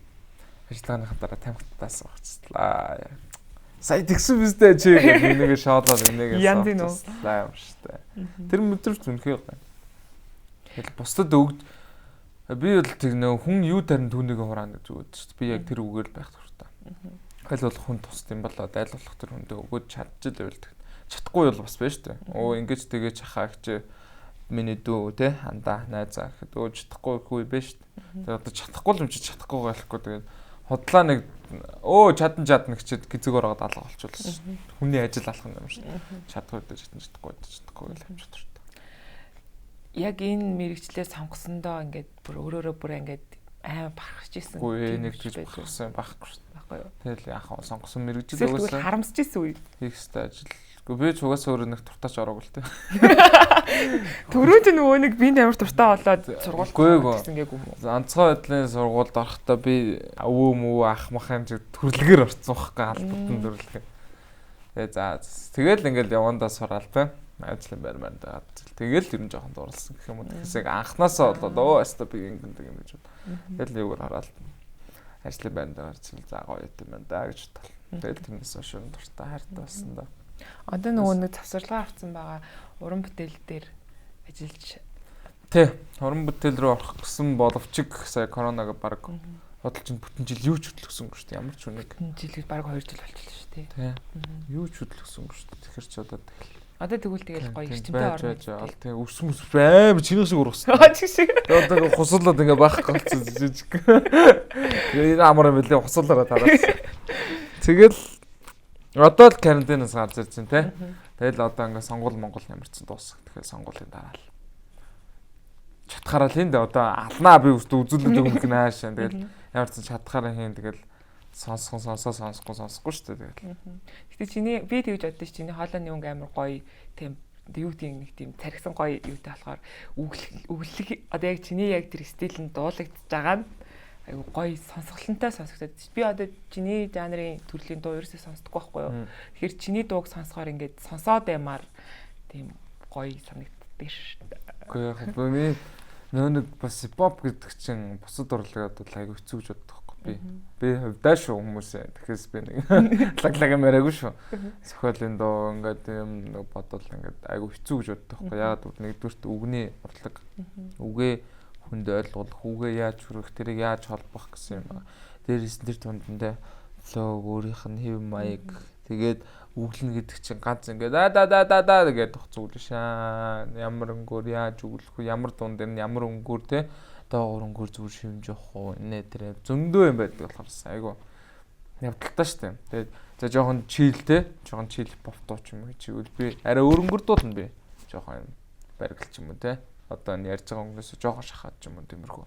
ажиллагааныхаа дараа тамхитаас авчихлаа. Сая тэгсэн биздээ чи гэх нэгэ шоолоод нэгэ суучлаа юм шүү дээ. Тэр мэдрэмж үнэхээр гоё. Тэгэл бусдад өгд би бол тэг нөө хүн юу тарин түүнийг хураана гэж өгдөө шүү дээ. Би яг тэр үгээр байх туфтаа. Аль болох хүн тусд юм болоод аль болох тэр хүндээ өгөөд чадчихл байвал чадахгүй бол бас байна шүү дээ. Оо ингэж тэгэж хахаа гэж миний дүү те хандаа найзаа гэхэд өө чадахгүй хүү байна шүү дээ. Тэгээ одоо чадахгүй юм чи чадахгүй байхгүй тэгээд худлаа нэг чадна гэчихэд гизэг ороод алга болчихлоо шүү дээ. Хүний ажил алах юм шүү дээ. Чадахгүй дээ чадахгүй л юм чадвар. Яг энэ мэрэгчлээ сонгосондоо ингээд бүр өөрөөрөө бүр ингээд амар бахархаж исэн. Үгүй нэг гэж бахархсан байхгүй шүү дээ. Байхгүй юу. Тэгэл яах вэ сонгосон мэрэгжил угаасаа харамсаж исэн үе. Хийх ёстой ажил. Гэхдээ би ч угаасаа өөрөө нэг туртаач ороогүй л дээ. Түрүүнд нөгөө нэг би амар туртаа болоод сургууль гэсэн гээгүй юм. Онцгой байдлын сургуульд орохдоо би өвөө мөвөө ах махын төрлөгээр орцсон байхгүй албатан төрлөг. Тэгээ тэгэл ингээл явандаа сураал та. Ажлын байр маань дагаад тэгэл ер нь жоохон дурлсан гэх юм уу. Тэсэг анханасаа болоод аста би ингэдэг юм гэж бод. Тэгэл юугаар хараад ажлын байр дагаад чил за гоё юм байна да гэж бодлоо. Тэгэл тэрнээс хойш дуртай хайртай болсон да. Одоо нөгөө нэг завсарлага авсан байгаа уран бүтээл дээр ажиллаж тий уран бүтээл рүү орох гэсэн боловч сая коронавиг баг бодолч бүтэн жил юу ч хөдөлгөсөнгүй шүү дээ. Ямар ч үнийг жилээр баг 2 жил болчихлоо шүү дээ. Тий. Юу ч хөдөлгөсөнгүй шүү дээ. Тэгэхэр ч одоо тэгэл одоо тэгвэл тэгэл гоё гэрчмтэй орно. Тэгээ өсмөс амар чиний шиг ургасан. Чи шиг. Одоо хусуулаад ингээ байхгүй болчихсон жижиг. Энэ амар юм билээ хусуулаараа тараас. Тэгэл одоо л карантинаас гарч ирсэн тий. Тэгэл одоо ингээ сонгол Монгол ямарчсан дуусах. Тэгэхээр сонгуулийн дараа л чадхаараа л энэ одоо алнаа би үзүүлээд өгөх нааш. Тэгэл ямарчсан чадхаараа хийн тэгэл сонсохгүй шүү дээ тэгэл. Гэтэ би тэгж боддоо чиний хоолойны өнгө амар гоё тийм юу гэдэг нэг тийм царгсан гоё юутай болохоор өглөг одоо яг чиний яг тэр стил нь дуулагдж байгаа нь айгу гоё сонсголонтой сонсогдоод. Би одоо чиний жанрын төрлийн дуу ерөөсөө сонсдоггүй байхгүй юу. Тэгэхээр чиний дууг сонсохоор ингээд сонсоод баймаар тийм гоё санагддаг шүү дээ. Үгүй яг би нэг бас pop гэдэг чинь бусад урлагад бол айгу хэцүү гэж боддог. Би хөвдөө шүү хүмүүсээ. Тэгэхээс би нэг лаглаг мэрэггүй шүү. Сохиолын доо ингээд юм бодвол ингээд айгу хэцүү гэж боддог байхгүй. Яагаад гэвэл нэгдүгürt үгний урлаг. Үгээ хүнд ойлгуулах, үгээ яаж хүрэх, тэрийг яаж холбох гэсэн юм. Дээрээс нь тэр тундандаа лог өөрийнх нь хэв маяг тэгээд үглэн гэдэг чинь ганц ингээд да тэгээд тогцоглоо шаа. Ямар өнгөөр яаж үглэх вэ? Ямар дуун дээр нь ямар өнгөөр те одоо өрөнгөр зүгээр шивж явах уу инээ тэр зөндөө юм байдаг болохоор айгу явдалтай штэ. Тэгээд за жоохон чил те жоохон чил повтоо ч юм уу чивэл би арай өрөнгөр дуулна би. Жоохон юм баригл ч юм уу те. Одоо энэ ярьж байгаа өнгөөс жоохон шахаад ч юм уу тиймэрхүү.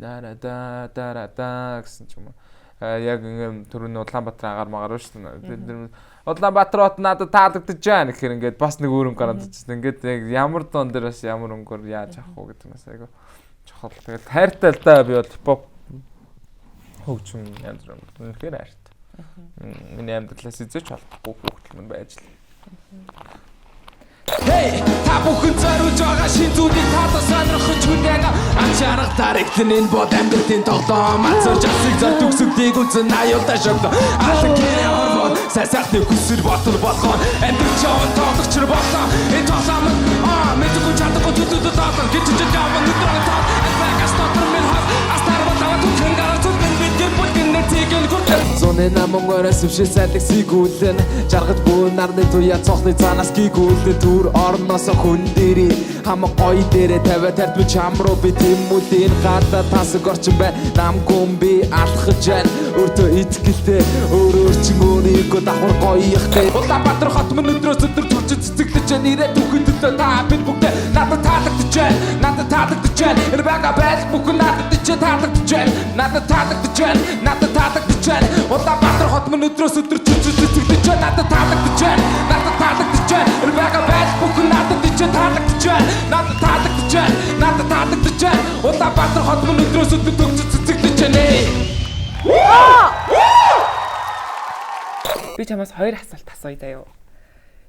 Дарада гэсэн ч юм уу. Яг ингээм түрүүний Улаанбаатар агаар магаар шүү дээ. Улаанбаатар хот надад таалагдаж байна гэхээр ингээд бас нэг өөр өнгө гараад ирсэн. Ингээд яг ямар дон дээр бас ямар өнгөөр яаж авах уу гэдэг нь бас айгу чухал. Тэгээд хайртай л да би бол хипхоп хөгжим янз бүр үнэхээр хайртай. Миний амьдралаас эзэж болохгүй хөгжил мөн байж л. Hey, та бүхэн зориулж байгаа шин зүйлийг таалан сонирхож хүнээн анчаарах дарагтэн энэ бод амьдртын тоглоом ацар жасыг зар төгсөлтийг үзэн аюултай шогдоо алан кэрэ орвол сайсахны хүсэл ботор болгоо амьдрч яван тоглогчр болоо энэ тоглоом мэдгүй чадахгүй зүтгэж таалан гэж яван нүдрэн таа агаас дотор минь хас астар болоо түхэн гарч зүтгэн бид бүхэн нэгтгэн хүртэл зуны намон орос өвшил сайлаг сигүүлэн жаргаж буй нарны туяа цохны цаанаас гигүүлэн түр орноос хүн дээрээ хамаг гоё дээрээ тавиа тартмын чамруу би тэмүүлэн гадаа тасаг орчин бай намгүй би алхаж байна өөртөө итгэлтэй өөрөө чин өөрийгөө давхар гоё ихтэй Улаанбаатар хот мөн өдрөөс өдөр төрж цэцэглэж байна ирээд үхэнд төлөө та бид бүгд надад таалагдаж байна энэ бага байл бүхэн надад таалагдаж байна надад таалагдаж байна Улаанбаатар хот мөн өдрөөс өдөр төрж цэцэглэж байна надад таалагдаж байна энэ бага байл бүхэн надад таалагдаж байна Улаанбаатар хот мөн өдрөөс өдөр төрж цэцэглэж байна Би чамаас хоёр асуулт асууя даа юу.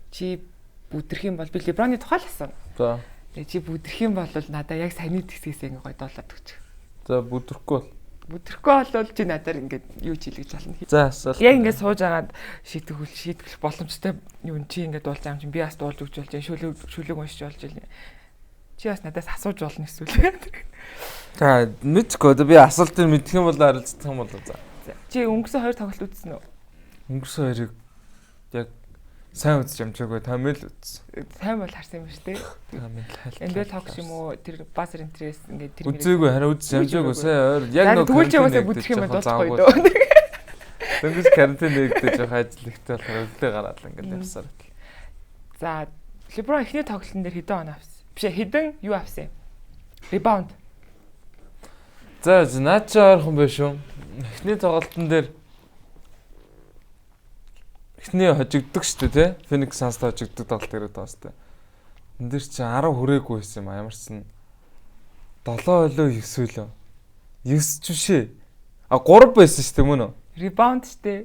Чи бүдэрх юм бол би Леброны тухай л асууна. За. Тэгээ чи бүдэрх юм бол надаа яг саяны хэсгээс ингэ гоё доолоод өгч. За бүдрэхгүй бол. Бүдэрхгүй болвол чи надаар ингээд юу ч хийлгэж болно. За асуулт. Яг ингээд сууж агаад шийтгэх боломжтой юу чи ингээд дуулж байгаа юм чи би бас дуулж өгч болж шүлэг уншиж болж байна. Чи бас надаас асууж болно эсвэл. За мэдгүй би асуултыг мэдэх юм бол харилцах юм бол за. Чи өнгөрсөн хоёр тоглолт үзсэн үү? Өнгөрсөн хоёрыг яг сайн үзэж амжаагүй тамил үзсэн. Сайн бол харсан юм шүү дээ. Тамил хаалт. Эндээ тогш юм уу тэр базар интерес ингээд тэр үзээгүй хараа үзэж амжаагүй сайн ойр яг нэг тэгвэл чи яваасаа бүдэх юм дуулахгүй дөө. Тэнгис карантин нэгдэж явах ажил ихтэй болохоор өглөө гараад л ингээд явсаар. За Леброн эхний тоглолтын дээр хэдэн он авсан? Биш хэдэн юу авсан? Rebound. За наад чи ойрхон байх шүү. Эхний тоглолтын дээр эхний хожигддаг шүү дээ тий. Phoenix Suns хожигддаг тоглолт ирээд байгаа шүү дээ. Энд дэр чи 10 хүрээгүй байсан юм ямар ч сан 7 өлөө 9 өлөө 9 ч бишээ. 3 байсан шүү дээ мөн үү? Rebound шүү дээ.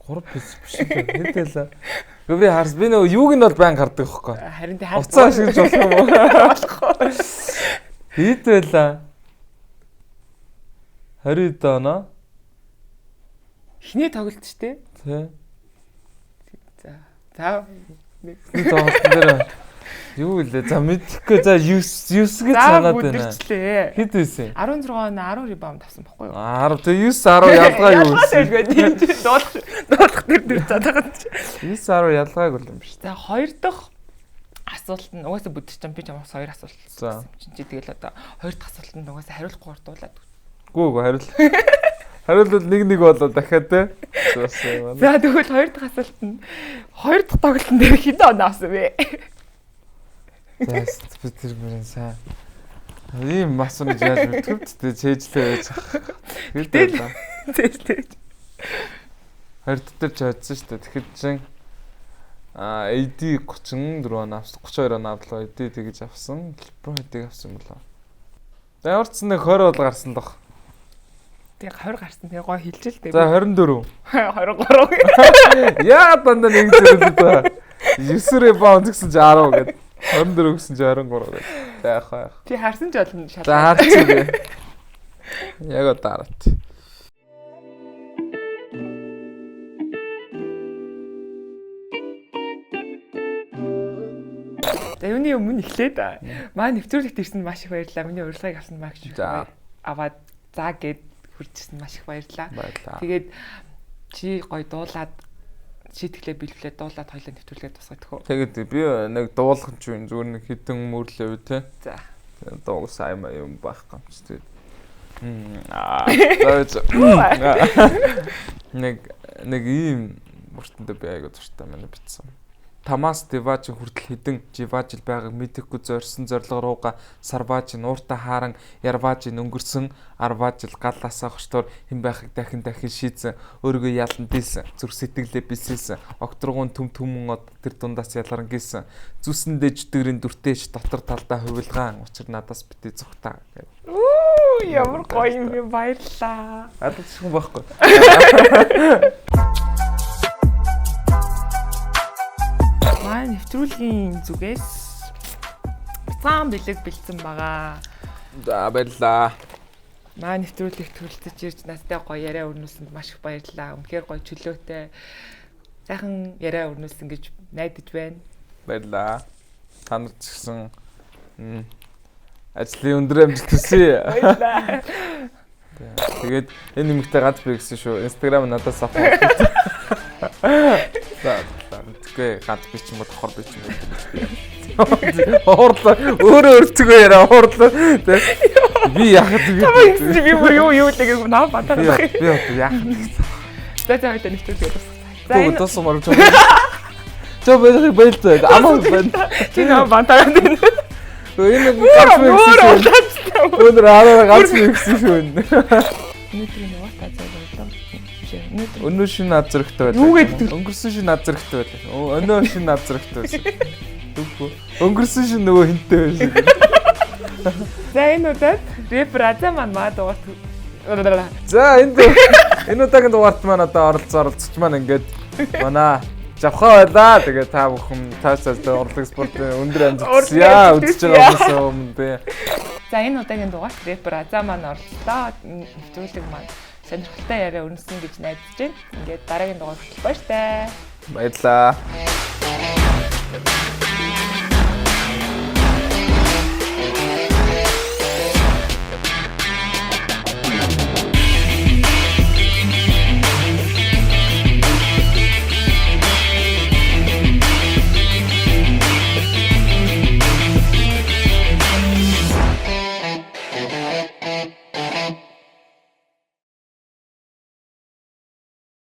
3 байсан биш үү? Хэдэлээ. Гүври харс би нөгөө юуг нь бол баян хардаг байхгүй. Харин тий харж уцаа ашиглаж болох юм уу? Болохгүй. Хэд байлаа? 20 доо. Эхний тоглолт шүү дээ. Тий. За. Тоглолтын дээр юу илээ? За мэдэхгүй. За 9 гэж санаад байна. Хэд байсан? 16 он 10 rebound авсан баггүй юу? 10 тэгээ 9 10 ялгаа юу вэ? Дуулах тэр цаагаад. 9 10 ялгааг бол юм биш. За хоёр дахь асуулт нь угаасаа бүдчих юм би чамаас хоёр асуулт. За. Чи тэгэл одоо хоёр дахь асуултанд угаасаа хариулахгүй дуулаад. Гүү хариул. Хариулт нэг болоо дахиад те. За тэгвэл хоёр дахь асуулт нь хоёр дахь тоглолтын дээр хэдэн он авсан бэ? За би тэр мөрөн сайн. Ийм масууны яаж мэдвэвчтэй чэйжлээ байж. Хэвдээ. Зээлтэй. Хоёр дотор ч очсон шүү дээ. Тэгэхэд чин AD 34 он авсан, 32 он авлаа. AD тэгэж авсан. LeBron хэдийг авсан болоо. За ямарчсан нэг 20 бол гарсан л баг. Тэг 20 гарсан. Тэгээ гоо хэлж л дээ. За 24. 23. Яа дандаа нэг зэрэг даа. 9 rebound гэсэн чи 10 гэдэг. 24 гэсэн чи 23 гэдэг. За яах. Чи харсан ч болно шалгах. За харчих би. Яг удараад. За юуны өмнө эхлээд маа нэвтрүүлэгт ирсэнд маш их баярлалаа. Миний урилгыг авсанд маш их аваад заа гэд хүрчсэн маш их баярлалаа. Тэгээд чи гоё дуулаад шийтгэлээ бэлгэлээ дуулаад хоёлаа нэвтрүүлгээ тусгах гэх үү. Тэгээд би нэг дуулах юм зүгээр нэг хитэн мөрлөө те. За. Доо сайн юм байхгүй юм чи. Нэг ийм бүртэндээ би айгуу дуртай манай битсэн. Тамас Деважин хүртэл хідэн Живажил байгааг мэдэхгүй зорьсон зорилго руугаа Сарважин ууртаа хааран Ярважин өнгөрсөн Арважил галлаасаа хоштоор хэн байхыг дахин шийдсэн өөрийгөө ялан дийлсэн зүрх сэтгэлээ бэлсэлсэн окторгуун төмөн од тэр дундаас ялгарн гисэн зүсэндээ жидгэрийн дүртэйч дотор талдаа хувилгаан учир надаас битээ зүхтаа гэв. Ямар гоё юм бэ баярлаа. Адалчхан байхгүй. Манай нэвтрүүлгийн зүгээс цаан бэлэг бэлдсэн байгаа. За баярлаа. Манай нэвтрүүлгийг төрөлдөж ирж настай гоё яриа өрнүүлсэнд маш их баярлалаа. Үнэхээр гоё чөлөөтэй. Сайхан яриа өрнүүлсэн гэж найдаж байна. Баярлаа. Та нар ч гэсэн ажлын өндөр амжилт хүсье. Баярлаа. Тэгээд энэ нэмэгтэй ганц би гэсэн шүү. Instagram надаас авах. Тэгээ ганц би ч юм уу давхар би ч юм уу. Хоорлоо өөрөө өртгөө яриа хоорлоо. Би яхад би юу гэдэг наа батар. Би яхад. За хоёроо нэвтрүүлгээ дуусгасан. Тоо тосомор ч юм. Чоо байлтай. Амаа байна. Чи наа батар энэ. Энэ ганц би гэсэн. Өнөр араа ганц би гэсэн шүү. Өнөөдрийн яваа таацаа. Өнөө шин над зөрөгтэй байлаа. Юу гэдэг? Өнгөрсөн шин над зөрөгтэй байлаа. Өнөө шин над зөрөгтэй байсан. Өнгөрсөн шин нөгөө хинтэй байсан. За энэ удаад рэпер Аза маань маа дугаарт. За энэ удаагийн дугаарт маань одоо оролцож маань ингээд манай завхаа байлаа. Тэгээ та бүхэн таасаас урлаг спортын өндөр амжилт үзэж байгаа юм бэ. За энэ удаагийн дугаарт рэпер Аза маань оролцлоо. Нэвтрүүлэг маань сонирхолтой яриа өрнөсөн гэж найдаж байна. Ингээд дараагийн дугаар хүртэл баяртай. Баярлалаа.